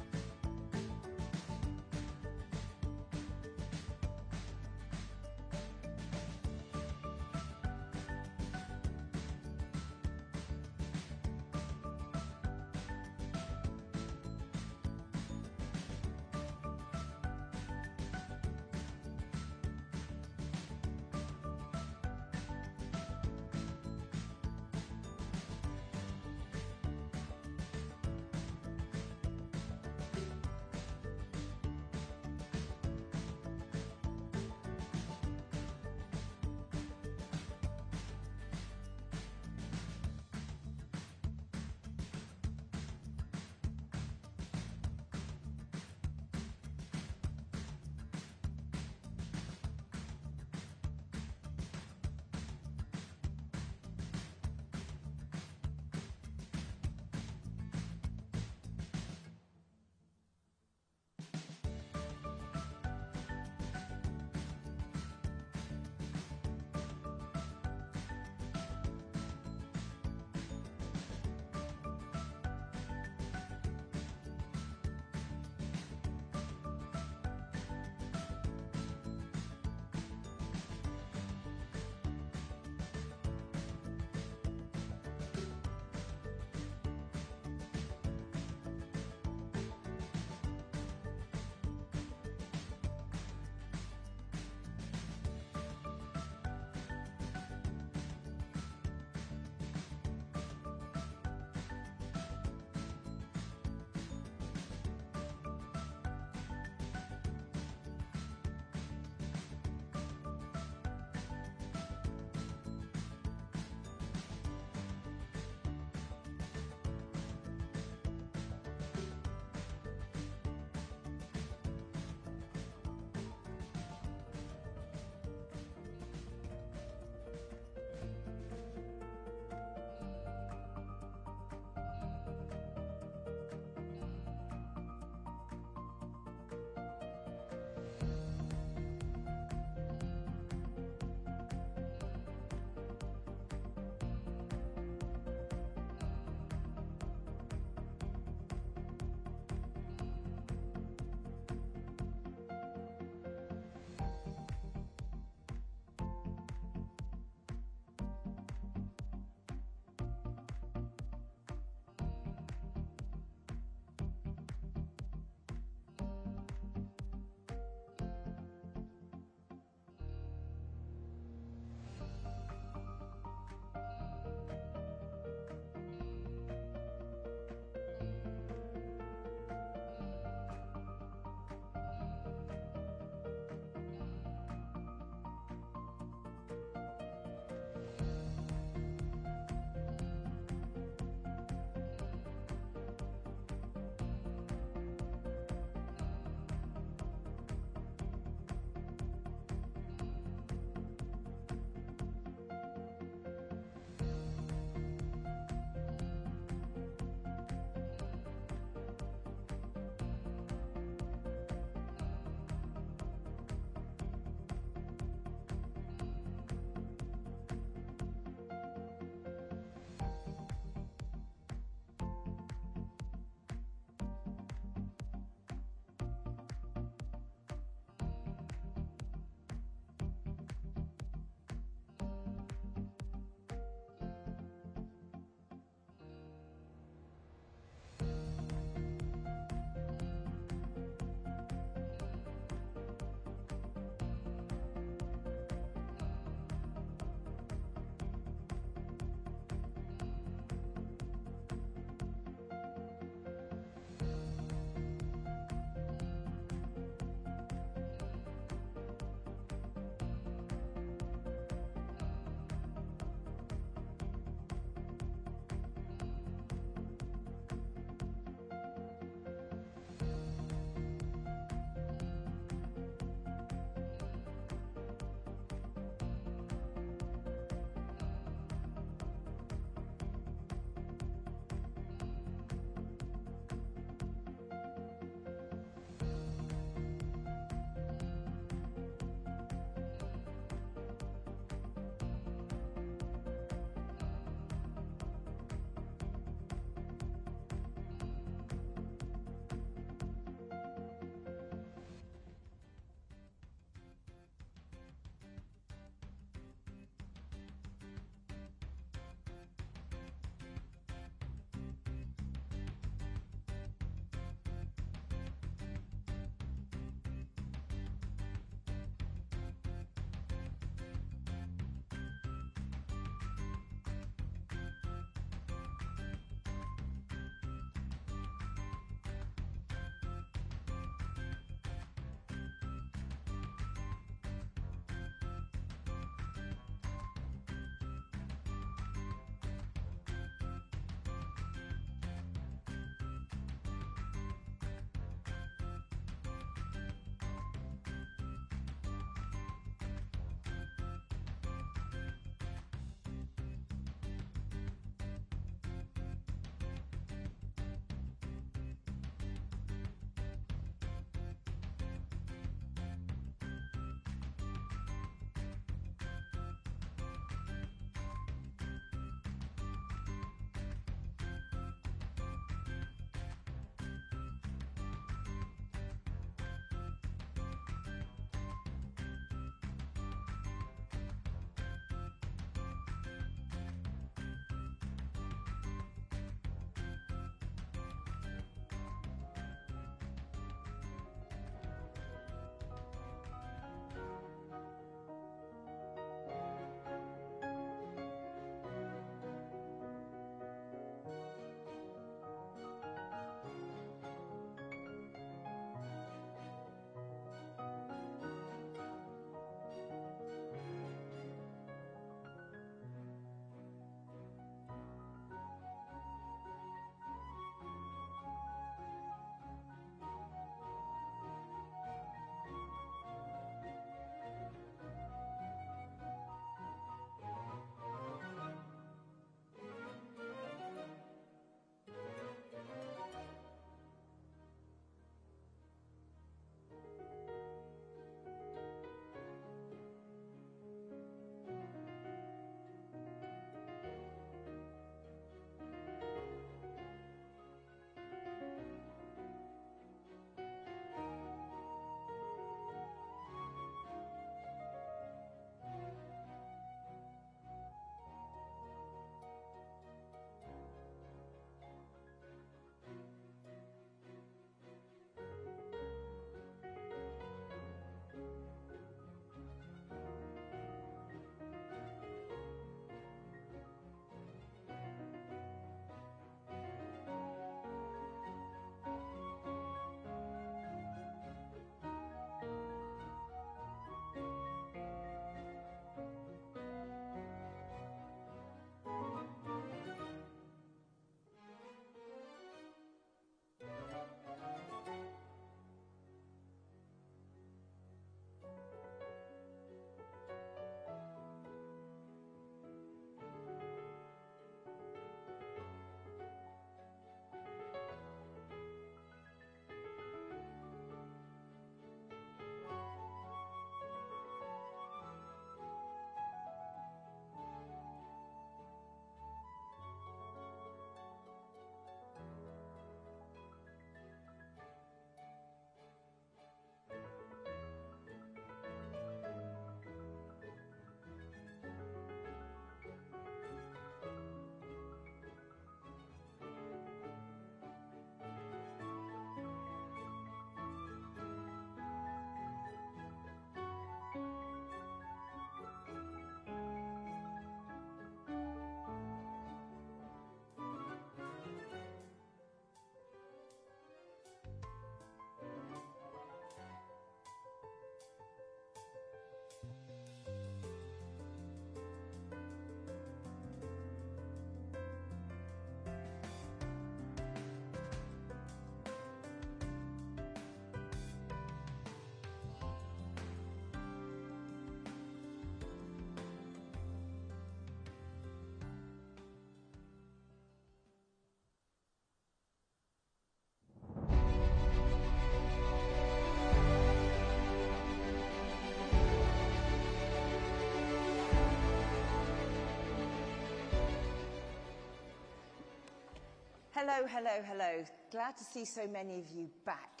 Hello, hello, hello. Glad to see so many of you back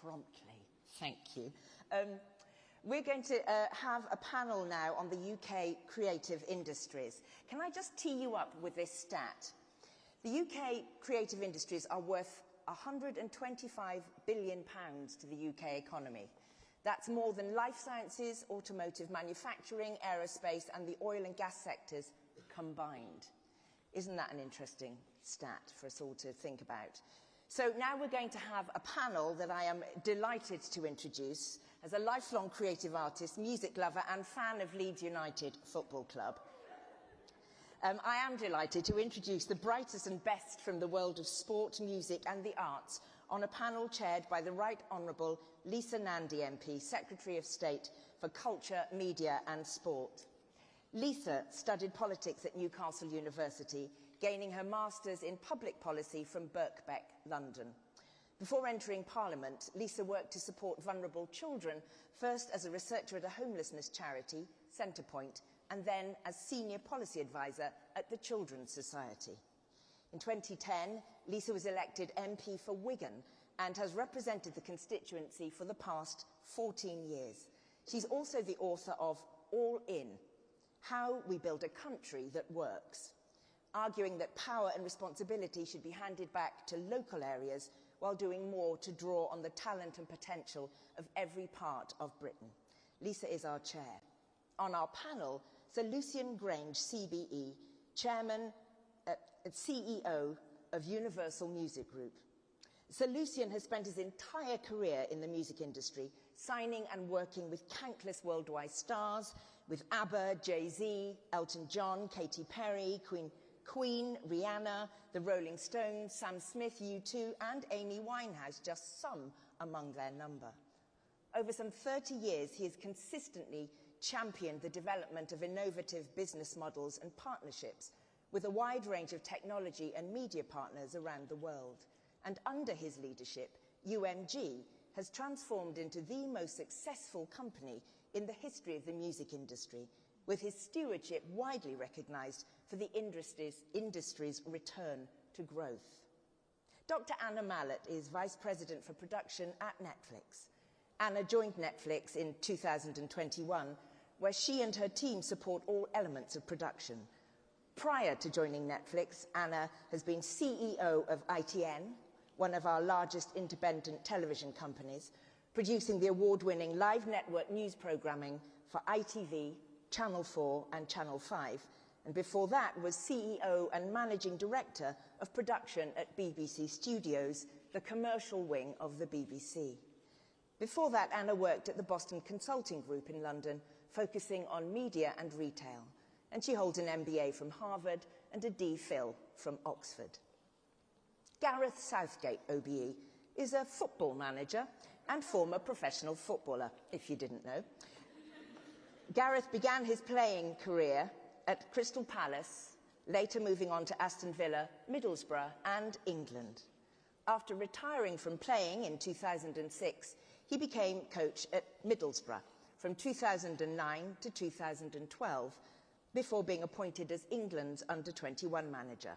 promptly. Thank you. We're going to have a panel now on the UK creative industries. Can I just tee you up with this stat? The UK creative industries are worth £125 billion to the UK economy. That's more than life sciences, automotive manufacturing, aerospace and the oil and gas sectors combined. Isn't that an interesting stat for us all to think about? So now we're going to have a panel that I am delighted to introduce as a lifelong creative artist, music lover and fan of Leeds United Football Club. I am delighted to introduce the brightest and best from the world of sport, music and the arts on a panel chaired by the Right Honourable Lisa Nandy MP, Secretary of State for Culture, Media and Sport. Lisa studied politics at Newcastle University, gaining her Masters in Public Policy from Birkbeck, London. Before entering Parliament, Lisa worked to support vulnerable children, first as a researcher at a homelessness charity, Centrepoint, and then as Senior Policy Advisor at the Children's Society. In 2010, Lisa was elected MP for Wigan and has represented the constituency for the past 14 years. She's also the author of All In, How We Build a Country That Works, arguing that power and responsibility should be handed back to local areas while doing more to draw on the talent and potential of every part of Britain. Lisa is our chair. On our panel, Sir Lucian Grange, CBE, Chairman and CEO of Universal Music Group. Sir Lucian has spent his entire career in the music industry, signing and working with countless worldwide stars, with ABBA, Jay-Z, Elton John, Katy Perry, Queen, Rihanna, the Rolling Stones, Sam Smith, U2 and Amy Winehouse, just some among their number. Over some 30 years, he has consistently championed the development of innovative business models and partnerships with a wide range of technology and media partners around the world. And under his leadership, UMG has transformed into the most successful company in the history of the music industry, with his stewardship widely recognised for the industry's return to growth. Dr. Anna Mallett is Vice President for Production at Netflix. Anna joined Netflix in 2021, where she and her team support all elements of production. Prior to joining Netflix, Anna has been CEO of ITN, one of our largest independent television companies, producing the award-winning live network news programming for ITV, Channel 4 and Channel 5, and before that was CEO and Managing Director of Production at BBC Studios, the commercial wing of the BBC. Before that, Anna worked at the Boston Consulting Group in London, focusing on media and retail, and she holds an MBA from Harvard and a DPhil from Oxford. Gareth Southgate, OBE, is a football manager and former professional footballer, if you didn't know. Gareth began his playing career at Crystal Palace, later moving on to Aston Villa, Middlesbrough and England. After retiring from playing in 2006, he became coach at Middlesbrough from 2009 to 2012, before being appointed as England's under-21 manager.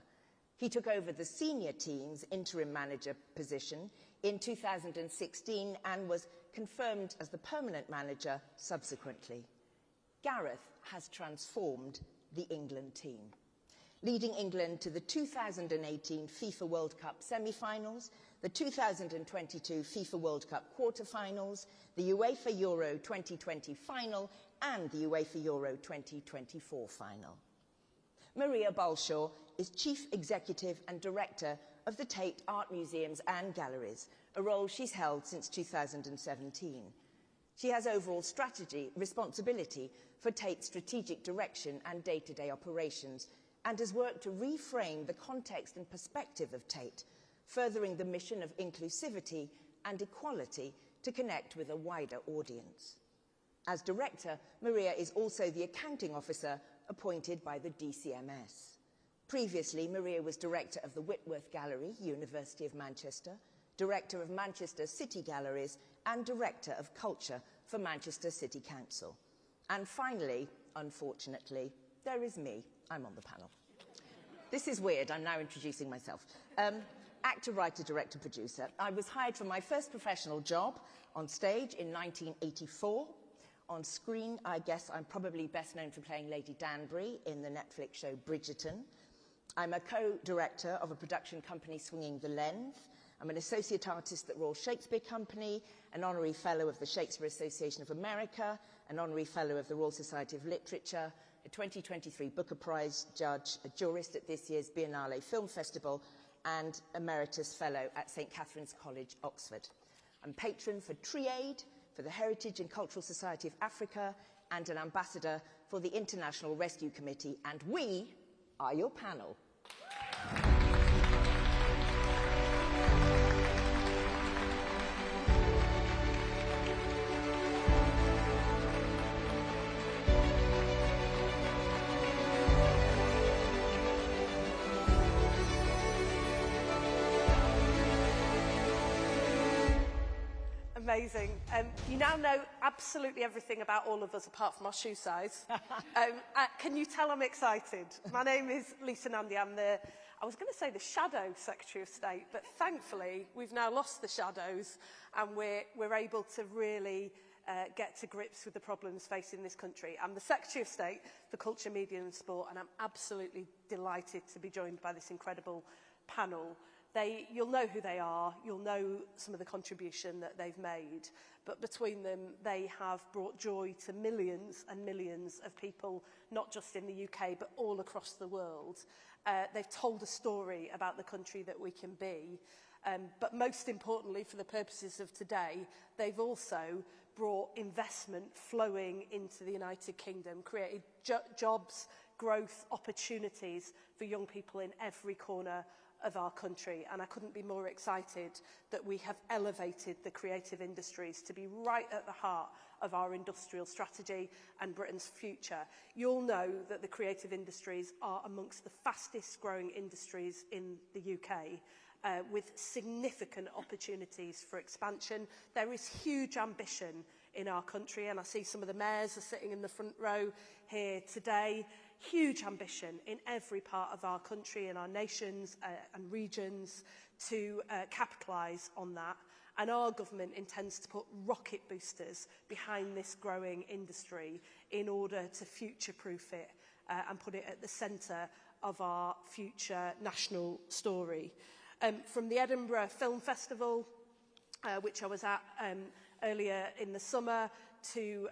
He took over the senior team's interim manager position in 2016 and was confirmed as the permanent manager subsequently. Gareth has transformed the England team, leading England to the 2018 FIFA World Cup semi-finals, the 2022 FIFA World Cup quarter-finals, the UEFA Euro 2020 final and the UEFA Euro 2024 final. Maria Balshaw is Chief Executive and Director of the Tate Art Museums and Galleries, a role she's held since 2017. She has overall responsibility for Tate's strategic direction and day-to-day operations, and has worked to reframe the context and perspective of Tate, furthering the mission of inclusivity and equality to connect with a wider audience. As director, Maria is also the accounting officer appointed by the DCMS. Previously, Maria was director of the Whitworth Gallery, University of Manchester, director of Manchester City Galleries, and director of culture for Manchester City Council. And finally, unfortunately, there is me. I'm on the panel. This is weird. I'm now introducing myself. actor, writer, director, producer. I was hired for my first professional job on stage in 1984. On screen, I guess I'm probably best known for playing Lady Danbury in the Netflix show Bridgerton. I'm a co-director of a production company, Swinging the Lens. I'm an associate artist at Royal Shakespeare Company, an honorary fellow of the Shakespeare Association of America, an honorary fellow of the Royal Society of Literature, a 2023 Booker Prize judge, a jurist at this year's Biennale Film Festival, and emeritus fellow at St Catherine's College, Oxford. I'm patron for TRIAID, for the Heritage and Cultural Society of Africa, and an ambassador for the International Rescue Committee, and we are your panel.
Amazing. You now know absolutely everything about all of us apart from our shoe size. Can you tell I'm excited? My name is Lisa Nandy. I'm I was going to say the shadow Secretary of State, but thankfully we've now lost the shadows and we're able to really get to grips with the problems facing this country. I'm the Secretary of State for Culture, Media and Sport, and I'm absolutely delighted to be joined by this incredible panel. You'll know who they are, you'll know some of the contribution that they've made, but between them they have brought joy to millions and millions of people, not just in the UK but all across the world. They've told a story about the country that we can be, but most importantly for the purposes of today, they've also brought investment flowing into the United Kingdom, created jobs, growth, opportunities for young people in every corner of our country, and I couldn't be more excited that we have elevated the creative industries to be right at the heart of our industrial strategy and Britain's future. You'll know that the creative industries are amongst the fastest growing industries in the UK, with significant opportunities for expansion. There is huge ambition in our country, and I see some of the mayors are sitting in the front row here today. Huge ambition in every part of our country and our nations and regions to capitalise on that. And our government intends to put rocket boosters behind this growing industry in order to future-proof it and put it at the centre of our future national story. From the Edinburgh Film Festival, which I was at earlier in the summer, to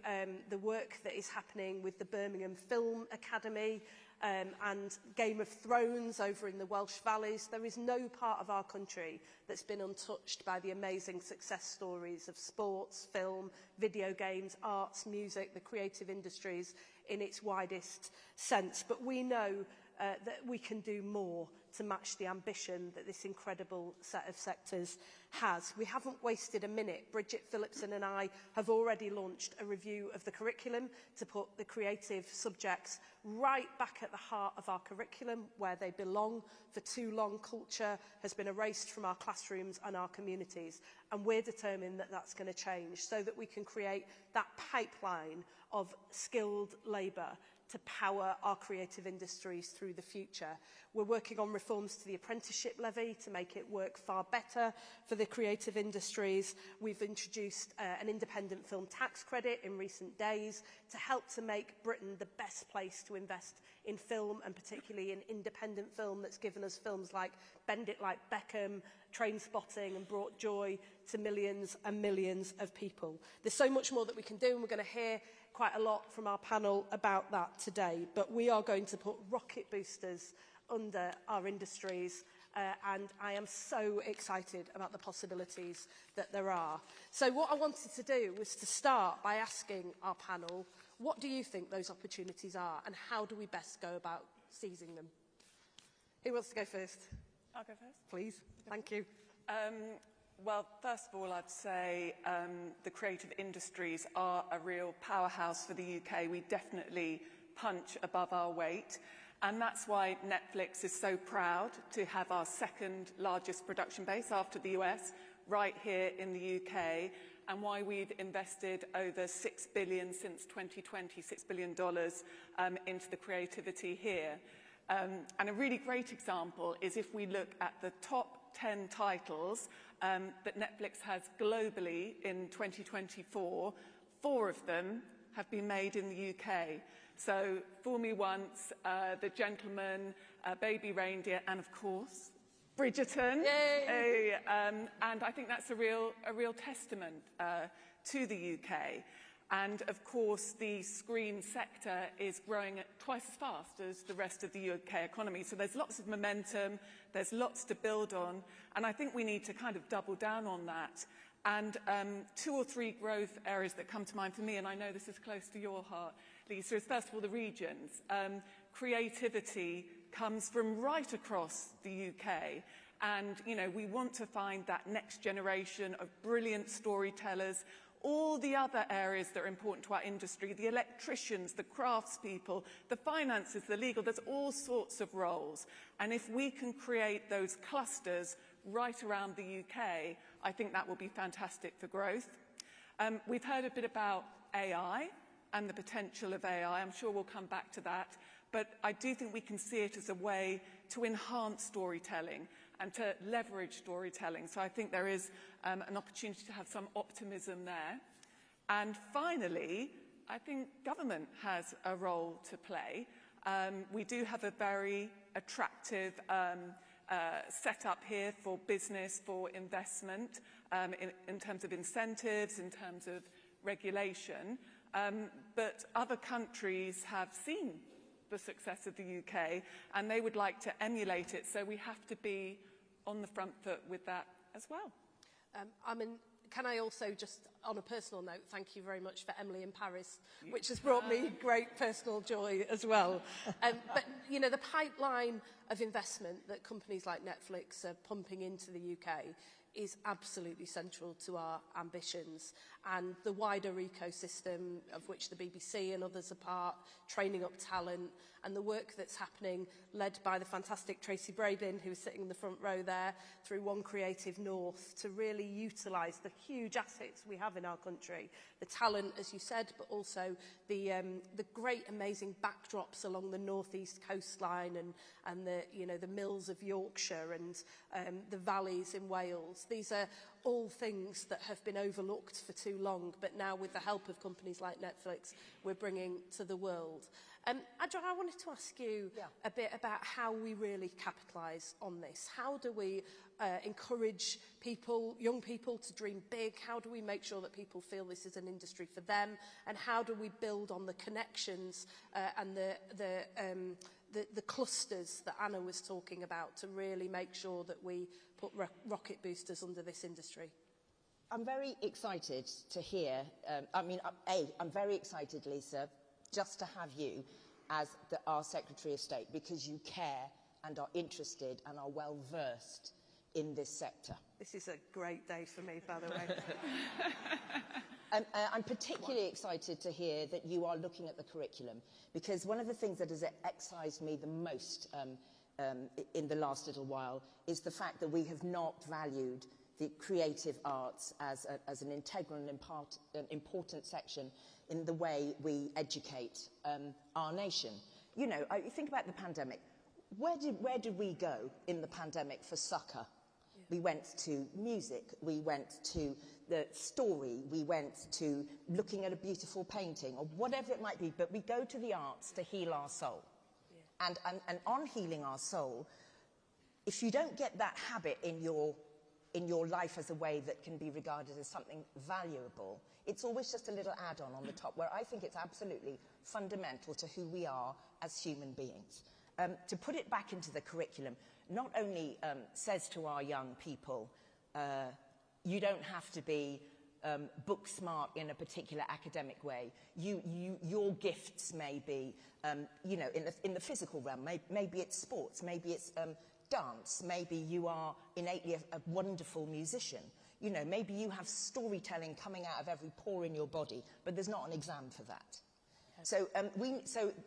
the work that is happening with the Birmingham Film Academy and Game of Thrones over in the Welsh Valleys. There is no part of our country that's been untouched by the amazing success stories of sports, film, video games, arts, music, the creative industries in its widest sense. But we know that we can do more to match the ambition that this incredible set of sectors has. We haven't wasted a minute. Bridget Phillipson and I have already launched a review of the curriculum to put the creative subjects right back at the heart of our curriculum, where they belong. For too long, culture has been erased from our classrooms and our communities, and we're determined that that's going to change so that we can create that pipeline of skilled labour to power our creative industries through the future. We're working on reforms to the apprenticeship levy to make it work far better for the creative industries. We've introduced an independent film tax credit in recent days to help to make Britain the best place to invest in film, and particularly in independent film that's given us films like Bend It Like Beckham, Trainspotting, and brought joy to millions and millions of people. There's so much more that we can do, and we're going to hear quite a lot from our panel about that today. But we are going to put rocket boosters under our industries, and I am so excited about the possibilities that there are. So what I wanted to do was to start by asking our panel, what do you think those opportunities are, and how do we best go about seizing them? Who wants to go first?
I'll go first.
Please. Thank you.
Well, first of all, I'd say the creative industries are a real powerhouse for the UK. We definitely punch above our weight. And that's why Netflix is so proud to have our second largest production base after the US right here in the UK, and why we've invested over $6 billion since 2020, $6 billion into the creativity here. And a really great example is if we look at the top 10 titles that Netflix has globally in 2024, 4 of them have been made in the UK. So, Fool Me Once, The Gentleman, Baby Reindeer, and of course, Bridgerton.
Yay!
And I think that's a real testament to the UK. And of course, the screen sector is growing at twice as fast as the rest of the UK economy. So there's lots of momentum, there's lots to build on, and I think we need to kind of double down on that. And 2 or 3 growth areas that come to mind for me, and I know this is close to your heart, Lisa, is first of all the regions. Creativity comes from right across the UK. And, you know, we want to find that next generation of brilliant storytellers. All the other areas that are important to our industry, the electricians, the craftspeople, the finances, the legal, there's all sorts of roles. And if we can create those clusters right around the UK, I think that will be fantastic for growth. We've heard a bit about AI and the potential of AI. I'm sure we'll come back to that. But I do think we can see it as a way to enhance storytelling and to leverage storytelling. So I think there is an opportunity to have some optimism there. And finally, I think government has a role to play. We do have a very attractive setup here for business, for investment, in terms of incentives, in terms of regulation. But other countries have seen the success of the UK and they would like to emulate it. So we have to be on the front foot with that as well.
Can I also just, on a personal note, thank you very much for Emily in Paris, which has brought me great personal joy as well. But, you know, the pipeline of investment that companies like Netflix are pumping into the UK is absolutely central to our ambitions, and the wider ecosystem of which the BBC and others are part, training up talent, and the work that's happening led by the fantastic Tracy Brabin, who is sitting in the front row there, through One Creative North, to really utilise the huge assets we have in our country, the talent, as you said, but also the great, amazing backdrops along the northeast coastline and the, you know, the mills of Yorkshire and the valleys in Wales. These are all things that have been overlooked for too long, but now with the help of companies like Netflix, we're bringing to the world. Adrian, I wanted to ask you a bit about how we really capitalise on this. How do we encourage people, young people, to dream big? How do we make sure that people feel this is an industry for them? And how do we build on the connections and the clusters that Anna was talking about to really make sure that we put rocket boosters under this industry?
I'm very excited to hear, I'm very excited, Lisa, just to have you as our Secretary of State, because you care and are interested and are well versed in this sector.
This is a great day for me, by the way.
I'm particularly excited to hear that you are looking at the curriculum, because one of the things that has excised me the most in the last little while is the fact that we have not valued the creative arts as an integral and important section in the way we educate our nation. You know, you think about the pandemic. Where did we go in the pandemic for succour? Yeah. We went to music, we went to the story, we went to looking at a beautiful painting, or whatever it might be, but we go to the arts to heal our soul. Yeah. And on healing our soul, if you don't get that habit in your life as a way that can be regarded as something valuable, it's always just a little add-on on the top, where I think it's absolutely fundamental to who we are as human beings. To put it back into the curriculum not only says to our young people, you don't have to be book smart in a particular academic way. Your gifts may be, you know, in the physical realm. Maybe it's sports, maybe it's dance, maybe you are innately a wonderful musician. You know, maybe you have storytelling coming out of every pore in your body, but there's not an exam for that. So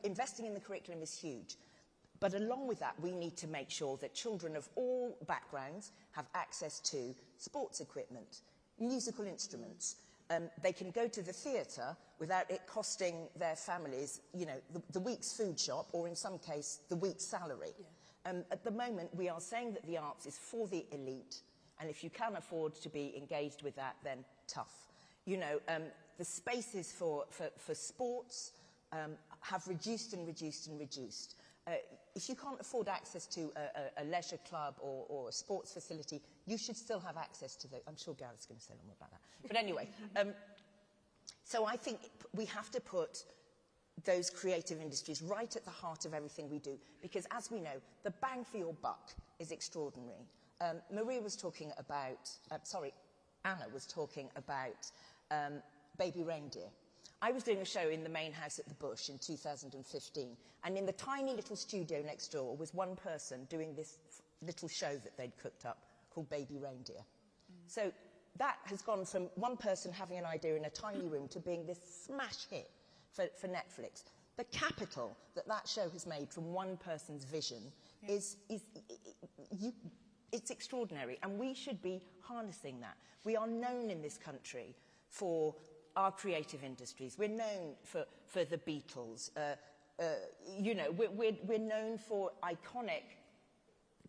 investing in the curriculum is huge. But along with that, we need to make sure that children of all backgrounds have access to sports equipment, musical instruments, They can go to the theatre without it costing their families, you know, the week's food shop, or in some case, the week's salary. Yeah. At the moment, we are saying that the arts is for the elite, and if you can afford to be engaged with that, then tough. You know, the spaces for sports have reduced and reduced and reduced. If you can't afford access to a leisure club or a sports facility, you should still have access to those. I'm sure Gareth's going to say a lot more about that. But anyway, so I think we have to put those creative industries right at the heart of everything we do, because as we know, the bang for your buck is extraordinary. Maria was talking about, Anna was talking about baby reindeer. I was doing a show in the main house at the Bush in 2015, and in the tiny little studio next door was one person doing this little show that they'd cooked up called Baby Reindeer. So that has gone from one person having an idea in a tiny room to being this smash hit for Netflix. The capital that that show has made from one person's vision is it's extraordinary, and we should be harnessing that. We are known in this country for our creative industries. We're known for the Beatles. You know, we're known for iconic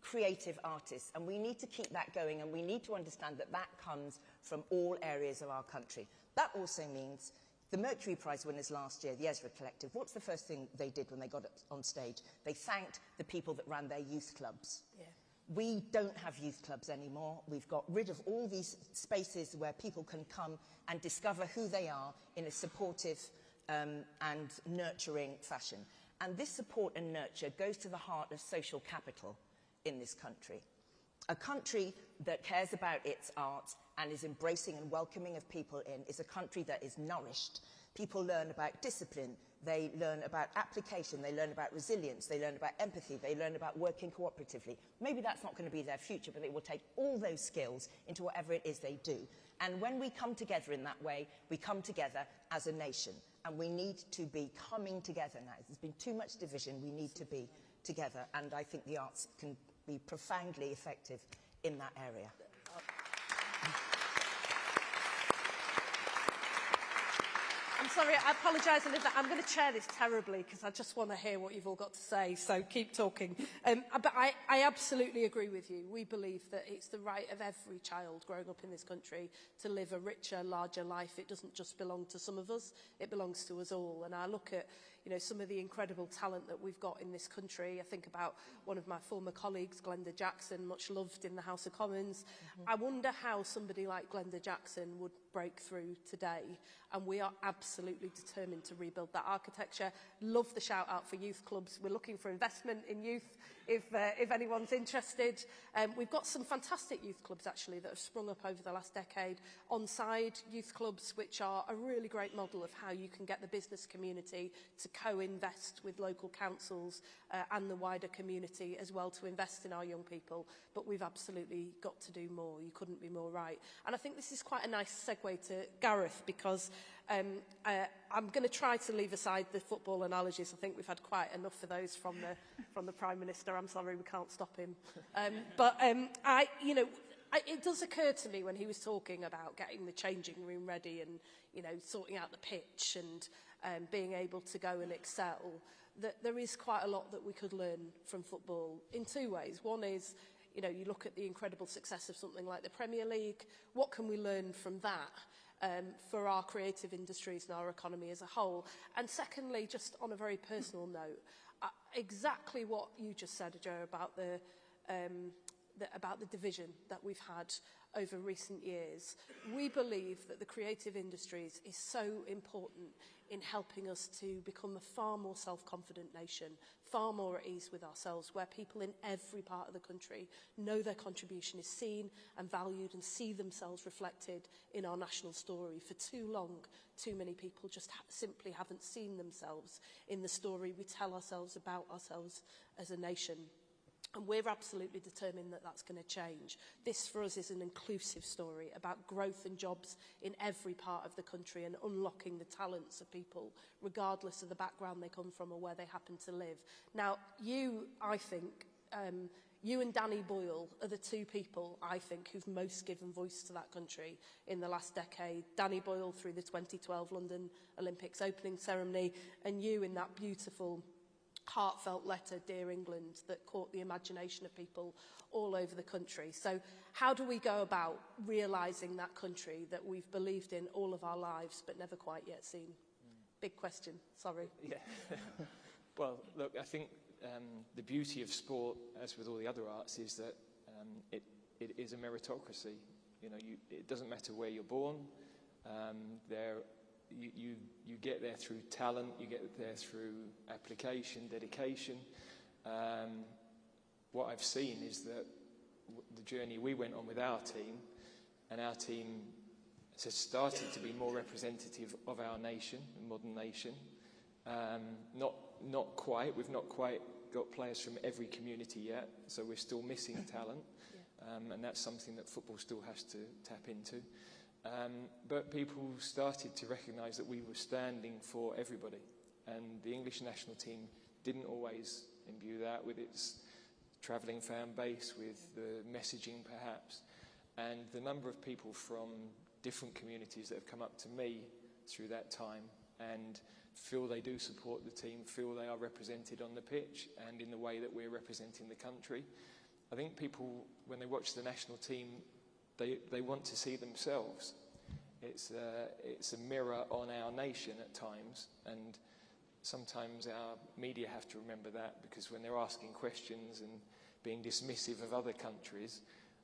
creative artists, and we need to keep that going, and we need to understand that that comes from all areas of our country. That also means the Mercury Prize winners last year, the Ezra Collective, what's the first thing they did when they got up on stage? They thanked the people that ran their youth clubs. Yeah. We don't have youth clubs anymore. We've got rid of all these spaces where people can come and discover who they are in a supportive and nurturing fashion. And this support and nurture goes to the heart of social capital in this country. A country that cares about its art and is embracing and welcoming of people in is a country that is nourished. People learn about discipline, they learn about application, they learn about resilience, they learn about empathy, they learn about working cooperatively. Maybe that's not going to be their future, but they will take all those skills into whatever it is they do. And when we come together in that way, we come together as a nation. And we need to be coming together now. There's been too much division. We need to be together. And I think the arts can be profoundly effective in that area.
I'm sorry, I apologise, Elizabeth. I'm going to chair this terribly because I just want to hear what you've all got to say, so keep talking. But I absolutely agree with you. We believe that it's the right of every child growing up in this country to live a richer, larger life. It doesn't just belong to some of us, it belongs to us all. And I look at, you know, some of the incredible talent that we've got in this country. I think about one of my former colleagues, Glenda Jackson, much loved in the House of Commons. I wonder how somebody like Glenda Jackson would break through today, and we are absolutely determined to rebuild that architecture. Love the shout out for youth clubs. We're looking for investment in youth if anyone's interested. We've got some fantastic youth clubs actually that have sprung up over the last decade. On-side youth clubs, which are a really great model of how you can get the business community to co-invest with local councils and the wider community as well to invest in our young people. But we've absolutely got to do more. You couldn't be more right. And I think this is quite a nice segue to Gareth, because I'm going to try to leave aside the football analogies. I think we've had quite enough of those from the Prime Minister. I'm sorry, we can't stop him. It does occur to me when he was talking about getting the changing room ready and, you know, sorting out the pitch and being able to go and excel, that there is quite a lot that we could learn from football in two ways. One is, you know, you look at the incredible success of something like the Premier League. What can we learn from that for our creative industries and our economy as a whole? And secondly, just on a very personal note, exactly what you just said, Joe, about the division that we've had over recent years. We believe that the creative industries is so important in helping us to become a far more self-confident nation, far more at ease with ourselves, where people in every part of the country know their contribution is seen and valued and see themselves reflected in our national story. For too long, too many people just simply haven't seen themselves in the story we tell ourselves about ourselves as a nation. And we're absolutely determined that that's going to change. This, for us, is an inclusive story about growth and jobs in every part of the country and unlocking the talents of people, regardless of the background they come from or where they happen to live. Now, I think, You and Danny Boyle are the two people, I think, who've most given voice to that country in the last decade. Danny Boyle through the 2012 London Olympics opening ceremony, and you in that beautiful, heartfelt letter, Dear England, that caught the imagination of people all over the country. So how do we go about realising that country that we've believed in all of our lives but never quite yet seen? Big question, sorry.
Yeah. Well, look, I think the beauty of sport, as with all the other arts, is that it is a meritocracy. You know, it doesn't matter where you're born. You get there through talent, you get there through application, dedication. What I've seen is that the journey we went on with our team, and our team has started to be more representative of our nation, a modern nation. Not quite. We've not quite got players from every community yet, so we're still missing talent, and that's something that football still has to tap into. But people started to recognise that we were standing for everybody, and the English national team didn't always imbue that with its travelling fan base, with the messaging perhaps, and the number of people from different communities that have come up to me through that time and feel they do support the team, feel they are represented on the pitch and in the way that we're representing the country. I think people, when they watch the national team, they want to see themselves. It's a mirror on our nation at times, and sometimes our media have to remember that, because when they're asking questions and being dismissive of other countries,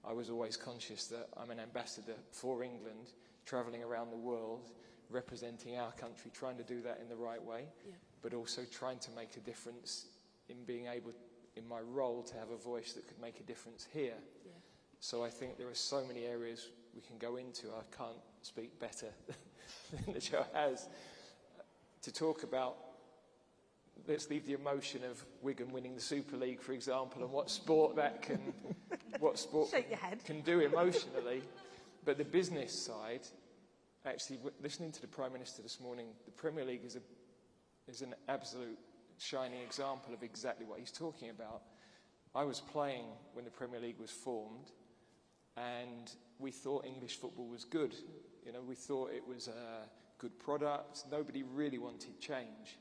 I was always conscious that I'm an ambassador for England, travelling around the world, representing our country, trying to do that in the right way, but also trying to make a difference in being able, in my role, to have a voice that could make a difference here. So I think there are so many areas we can go into. I can't speak better than the show has to talk about. Let's leave the emotion of Wigan winning the Super League, for example, and what sport that can, can do emotionally. But the business side, actually, listening to the Prime Minister this morning, the Premier League is an absolute shining example of exactly what he's talking about. I was playing when the Premier League was formed, and we thought English football was good. You know, we thought it was a good product. Nobody really wanted change.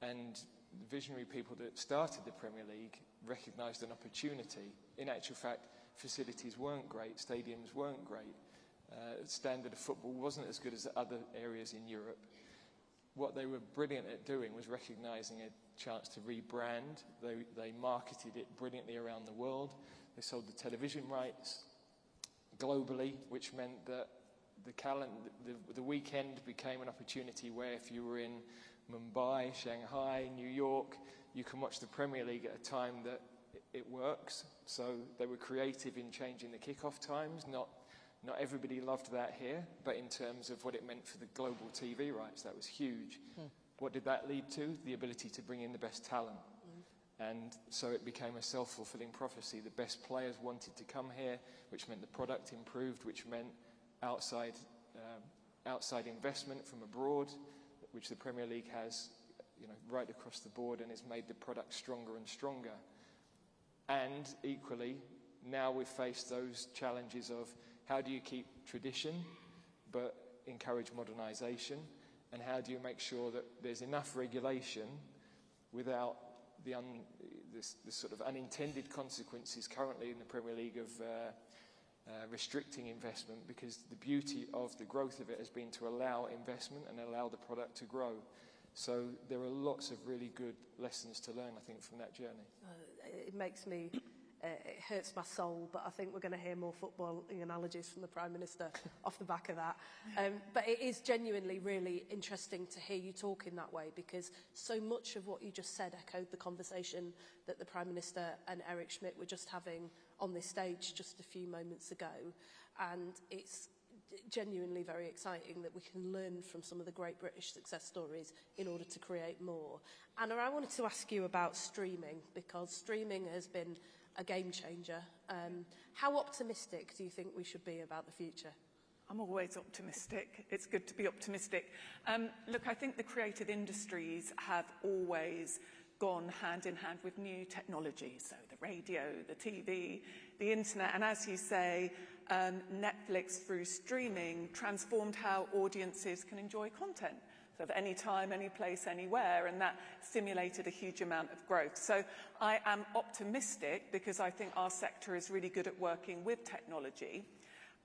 And the visionary people that started the Premier League recognised an opportunity. In actual fact, facilities weren't great, stadiums weren't great. Standard of football wasn't as good as other areas in Europe. What they were brilliant at doing was recognising a chance to rebrand. They marketed it brilliantly around the world. They sold the television rights globally, which meant that the weekend became an opportunity where if you were in Mumbai, Shanghai, New York, you can watch the Premier League at a time that it works. So they were creative in changing the kick-off times. Not everybody loved that here, but in terms of what it meant for the global TV rights, that was huge. What did that lead to? The ability to bring in the best talent. And so it became a self-fulfilling prophecy. The best players wanted to come here, which meant the product improved, which meant outside investment from abroad, which the Premier League has, you know, right across the board, and has made the product stronger and stronger. And equally, now we've faced those challenges of how do you keep tradition but encourage modernisation, and how do you make sure that there's enough regulation without the sort of unintended consequences currently in the Premier League of restricting investment, because the beauty of the growth of it has been to allow investment and allow the product to grow. So there are lots of really good lessons to learn, I think, from that journey.
It makes me, it hurts my soul, but I think we're going to hear more footballing analogies from the Prime Minister off the back of that. But it is genuinely really interesting to hear you talk in that way, because so much of what you just said echoed the conversation that the Prime Minister and Eric Schmidt were just having on this stage just a few moments ago. And it's genuinely very exciting that we can learn from some of the great British success stories in order to create more. Anna, I wanted to ask you about streaming, because streaming has been a game changer. How optimistic do you think we should be about the future?
I'm always optimistic. It's good to be optimistic. Look, I think the creative industries have always gone hand in hand with new technology, so the radio, the TV, the internet, and as you say, Netflix through streaming transformed how audiences can enjoy content. So at any time, any place, anywhere, and that stimulated a huge amount of growth. So I am optimistic because I think our sector is really good at working with technology.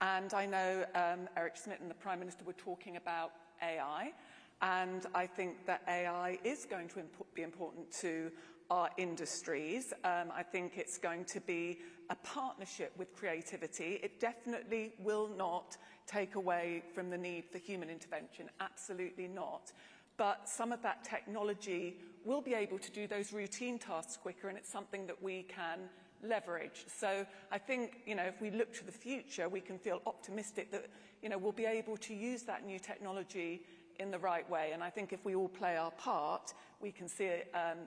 And I know Eric Schmidt and the Prime Minister were talking about AI, and I think that AI is going to be important to our industries. I think it's going to be a partnership with creativity. It definitely will not take away from the need for human intervention, absolutely not. But some of that technology will be able to do those routine tasks quicker, and it's something that we can leverage. So I think, if we look to the future, we can feel optimistic that, we'll be able to use that new technology in the right way. And I think if we all play our part, we can see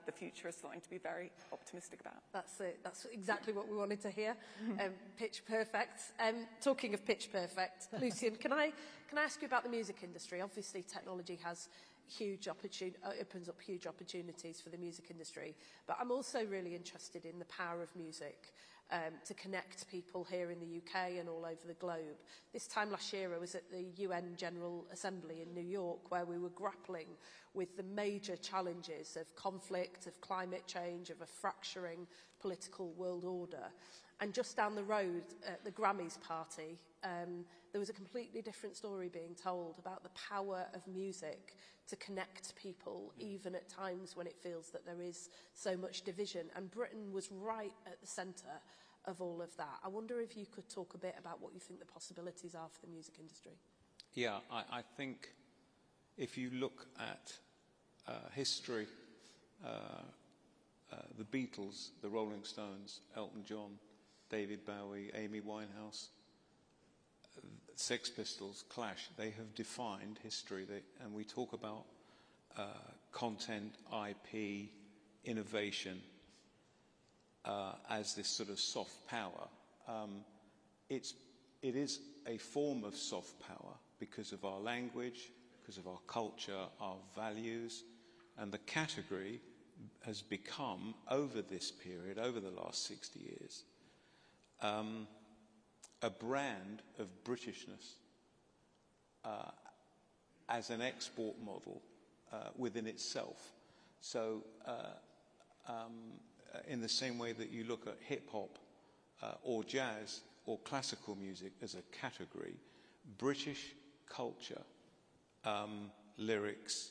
the future is something to be very optimistic about.
That's it. That's exactly what we wanted to hear. Pitch perfect. Talking of pitch perfect, Lucian, can I ask you about the music industry? Obviously, technology has opens up huge opportunities for the music industry. But I'm also really interested in the power of music to connect people here in the UK and all over the globe. This time last year, I was at the UN General Assembly in New York, where we were grappling with the major challenges of conflict, of climate change, of a fracturing political world order. And just down the road at the Grammys party, there was a completely different story being told about the power of music to connect people, even at times when it feels that there is so much division. And Britain was right at the centre of all of that. I wonder if you could talk a bit about what you think the possibilities are for the music industry.
Yeah, I think if you look at history, the Beatles, the Rolling Stones, Elton John, David Bowie, Amy Winehouse, Sex Pistols, Clash, they have defined history. And we talk about content, IP, innovation as this sort of soft power. It is a form of soft power because of our language, because of our culture, our values, and the category has become, over this period, over the last 60 years, a brand of Britishness as an export model within itself. So in the same way that you look at hip-hop or jazz or classical music as a category, British culture, lyrics,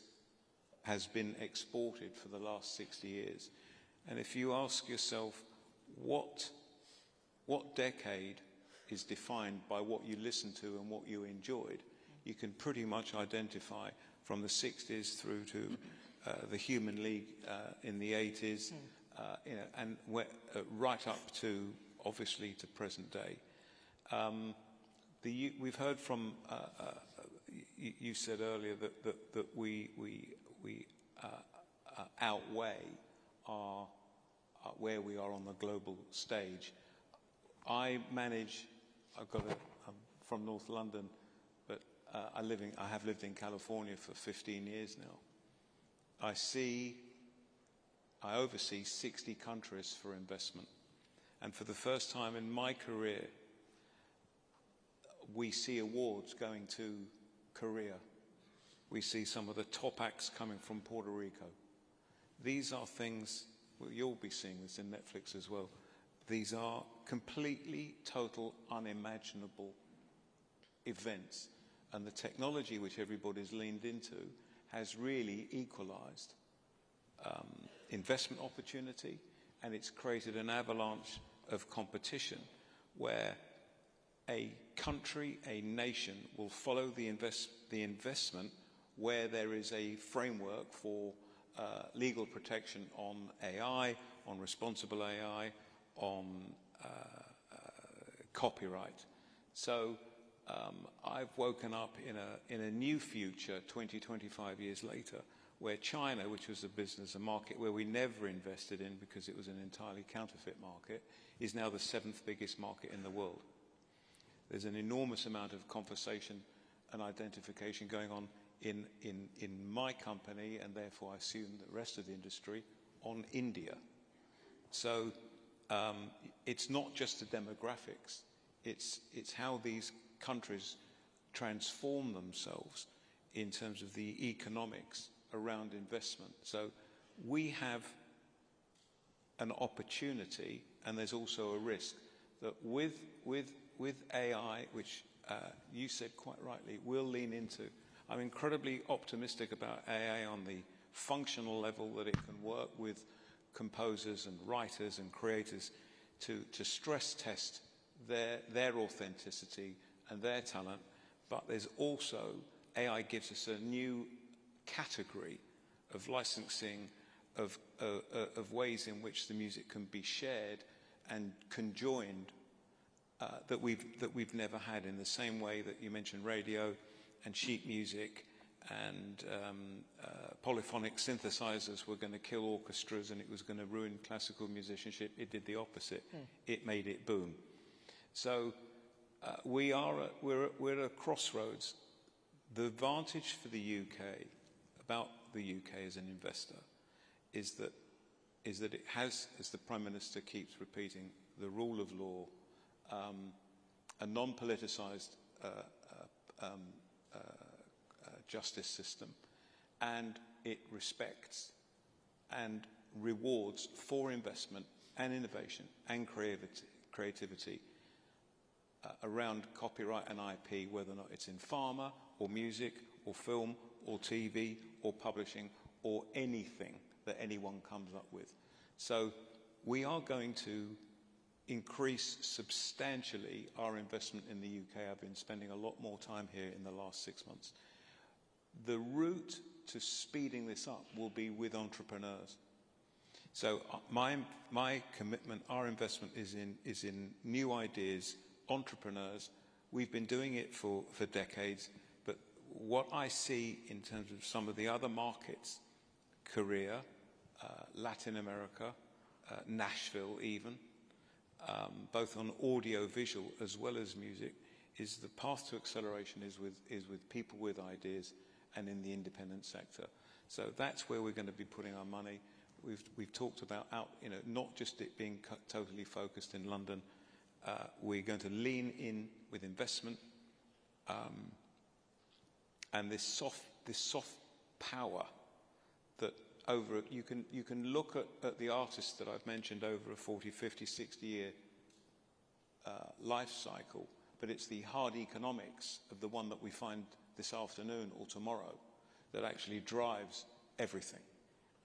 has been exported for the last 60 years. And if you ask yourself, what decade is defined by what you listened to and what you enjoyed, you can pretty much identify from the 60s through to the Human League in the 80s, and right up to, obviously, to present day. We've heard from, you said earlier that we outweigh where we are on the global stage. I'm from North London, but I have lived in California for 15 years now. I oversee 60 countries for investment. And for the first time in my career, we see awards going to Korea. We see some of the top acts coming from Puerto Rico. These are things, well, you'll be seeing this in Netflix as well. These are completely, total, unimaginable events. And the technology which everybody's leaned into has really equalized investment opportunity, and it's created an avalanche of competition where a country, a nation will follow the investment where there is a framework for legal protection on AI, on responsible AI, on copyright. So I've woken up in a new future 20, 25 years later, where China, which was a market where we never invested in because it was an entirely counterfeit market, is now the 7th biggest market in the world. There's an enormous amount of conversation and identification going on in my company, and therefore I assume the rest of the industry, on India. So it's not just the demographics, it's how these countries transform themselves in terms of the economics around investment. So we have an opportunity, and there's also a risk, that with AI, which you said quite rightly, we'll lean into. I'm incredibly optimistic about AI on the functional level, that it can work with composers and writers and creators to stress test their authenticity and their talent. But there's also, AI gives us a new category of licensing, of ways in which the music can be shared and conjoined that we've never had, in the same way that you mentioned radio and sheet music and polyphonic synthesizers were going to kill orchestras and it was going to ruin classical musicianship. It did the opposite. It made it boom. So we're at a crossroads. The advantage for the UK, about the UK as an investor, is that it has, as the Prime Minister keeps repeating, the rule of law, a non-politicised justice system, and it respects and rewards for investment and innovation and creativity around copyright and IP, whether or not it's in pharma or music or film or TV or publishing or anything that anyone comes up with. So we are going to increase substantially our investment in the UK. I've been spending a lot more time here in the last 6 months. The route to speeding this up will be with entrepreneurs. So my commitment, our investment is in new ideas, entrepreneurs. We've been doing it for decades, but what I see in terms of some of the other markets, Korea, Latin America, Nashville even, both on audio visual as well as music, is the path to acceleration is with people with ideas and in the independent sector. So that's where we're going to be putting our money. We've talked about not just it being totally focused in London. We're going to lean in with investment, and this soft power that over you can look at the artists that I've mentioned over a 40, 50, 60-year life cycle, but it's the hard economics of the one that we find this afternoon or tomorrow that actually drives everything,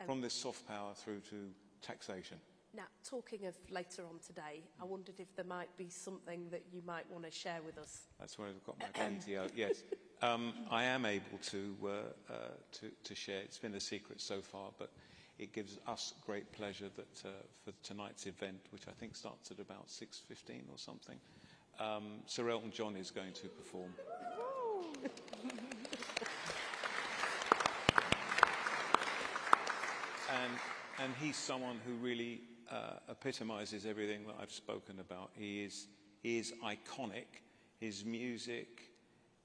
from this soft power through to taxation.
Now, talking of later on today, I wondered if there might be something that you might want to share with us.
That's where I've got my plenty out. Yes, I am able to share. It's been a secret so far, but it gives us great pleasure that for tonight's event, which I think starts at about 6:15 or something, Sir Elton John is going to perform. And he's someone who really epitomizes everything that I've spoken about. He is iconic. His music,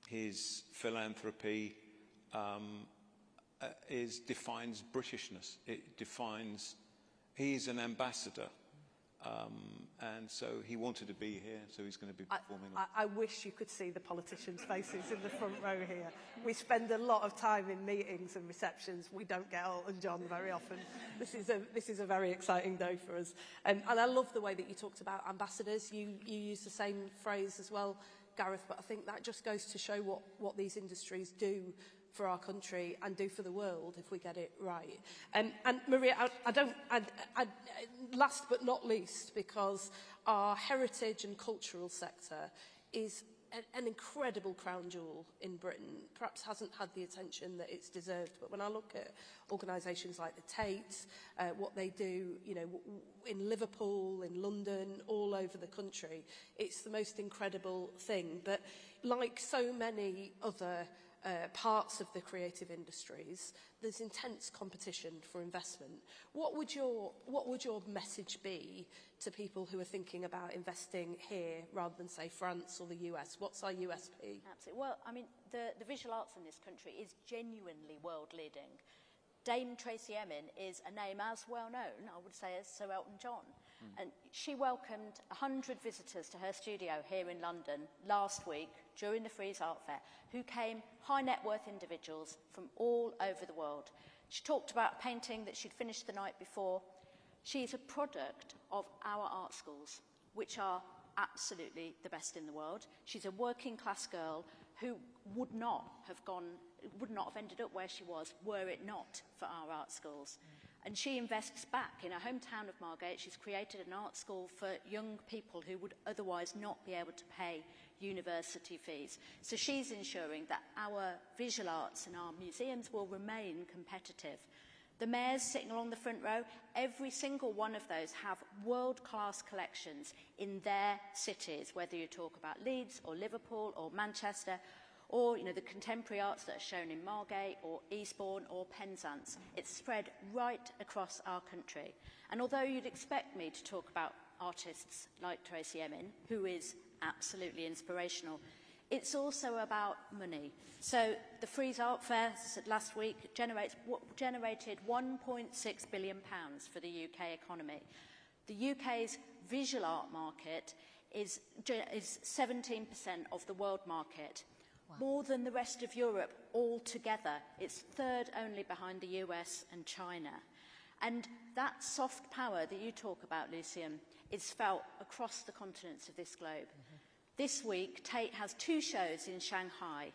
his philanthropy defines Britishness. It defines, he's an ambassador. And so he wanted to be here, so he's going to be performing.
I wish you could see the politicians' faces in the front row here. We spend a lot of time in meetings and receptions. We don't get Elton John very often. This is a very exciting day for us. And I love the way that you talked about ambassadors. You use the same phrase as well, Gareth, but I think that just goes to show what these industries do for our country and do for the world if we get it right. And Maria, last but not least, because our heritage and cultural sector is an incredible crown jewel in Britain, perhaps hasn't had the attention that it's deserved. But when I look at organisations like the Tate, what they do, in Liverpool, in London, all over the country, it's the most incredible thing. But like so many other parts of the creative industries, there's intense competition for investment. What would your message be to people who are thinking about investing here rather than, say, France or the US? What's our USP?
Absolutely. Well, I mean, the visual arts in this country is genuinely world-leading. Dame Tracy Emin is a name as well known, I would say, as Sir Elton John. And she welcomed 100 visitors to her studio here in London last week during the Frieze Art Fair, who came high net worth individuals from all over the world. She talked about a painting that she'd finished the night before. She's a product of our art schools, which are absolutely the best in the world. She's a working class girl who would not have ended up where she was were it not for our art schools. And she invests back in her hometown of Margate. She's created an art school for young people who would otherwise not be able to pay university fees. So she's ensuring that our visual arts and our museums will remain competitive. The mayors sitting along the front row, every single one of those have world-class collections in their cities, whether you talk about Leeds or Liverpool or Manchester, or the contemporary arts that are shown in Margate or Eastbourne or Penzance. It's spread right across our country. And although you'd expect me to talk about artists like Tracy Emin, who is absolutely inspirational, it's also about money. So the Frieze Art Fair last week generated £1.6 billion for the UK economy. The UK's visual art market is 17% of the world market. Wow. More than the rest of Europe altogether. It's third only behind the US and China. And that soft power that you talk about, Lucian, is felt across the continents of this globe. This week, Tate has 2 shows in Shanghai.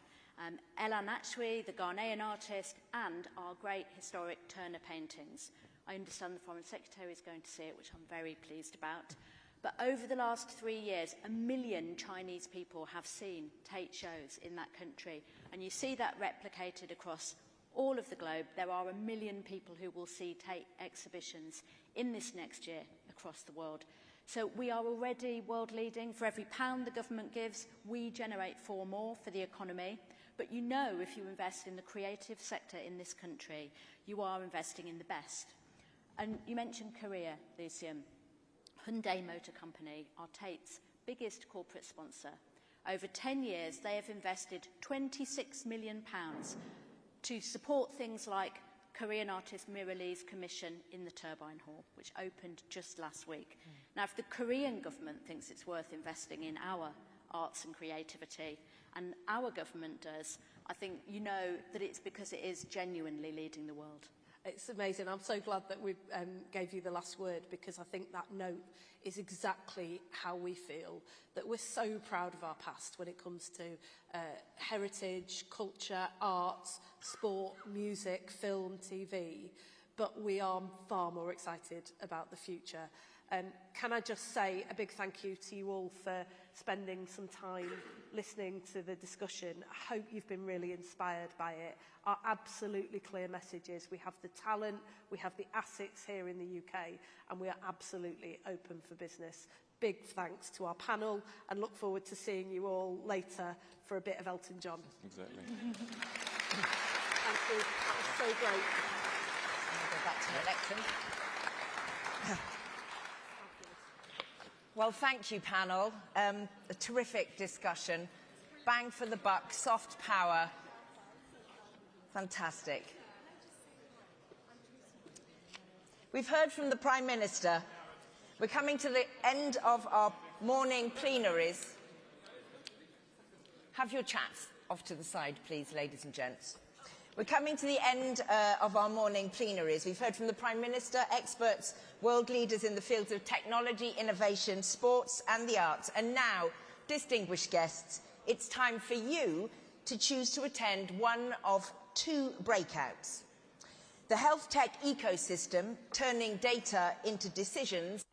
Elan Achwi, the Ghanaian artist, and our great historic Turner paintings. I understand the Foreign Secretary is going to see it, which I'm very pleased about. But over the last 3 years, 1 million Chinese people have seen Tate shows in that country. And you see that replicated across all of the globe. There are 1 million people who will see Tate exhibitions in this next year across the world. So we are already world leading. For every pound the government gives, we generate 4 more for the economy. But if you invest in the creative sector in this country, you are investing in the best. And you mentioned Korea, Lucian. Hyundai Motor Company are Tate's biggest corporate sponsor. Over 10 years, they have invested £26 million to support things like Korean artist Mira Lee's commission in the Turbine Hall, which opened just last week. Now, if the Korean government thinks it's worth investing in our arts and creativity, and our government does, I think that it's because it is genuinely leading the world.
It's amazing. I'm so glad that we gave you the last word, because I think that note is exactly how we feel, that we're so proud of our past when it comes to heritage, culture, arts, sport, music, film, TV, but we are far more excited about the future. Can I just say a big thank you to you all for spending some time listening to the discussion. I hope you've been really inspired by it. Our absolutely clear message is we have the talent, we have the assets here in the UK, and we are absolutely open for business. Big thanks to our panel, and look forward to seeing you all later for a bit of Elton John.
Exactly.
Thank you. That was so great.
I'll go back to the lectern. Well, thank you, panel. A terrific discussion. Bang for the buck, soft power. Fantastic. We've heard from the Prime Minister. We're coming to the end of our morning plenaries. Have your chats off to the side, please, ladies and gents. We're coming to the end of our morning plenaries. We've heard from the Prime Minister, experts, world leaders in the fields of technology, innovation, sports and the arts. And now, distinguished guests, it's time for you to choose to attend one of 2 breakouts. The health tech ecosystem, turning data into decisions.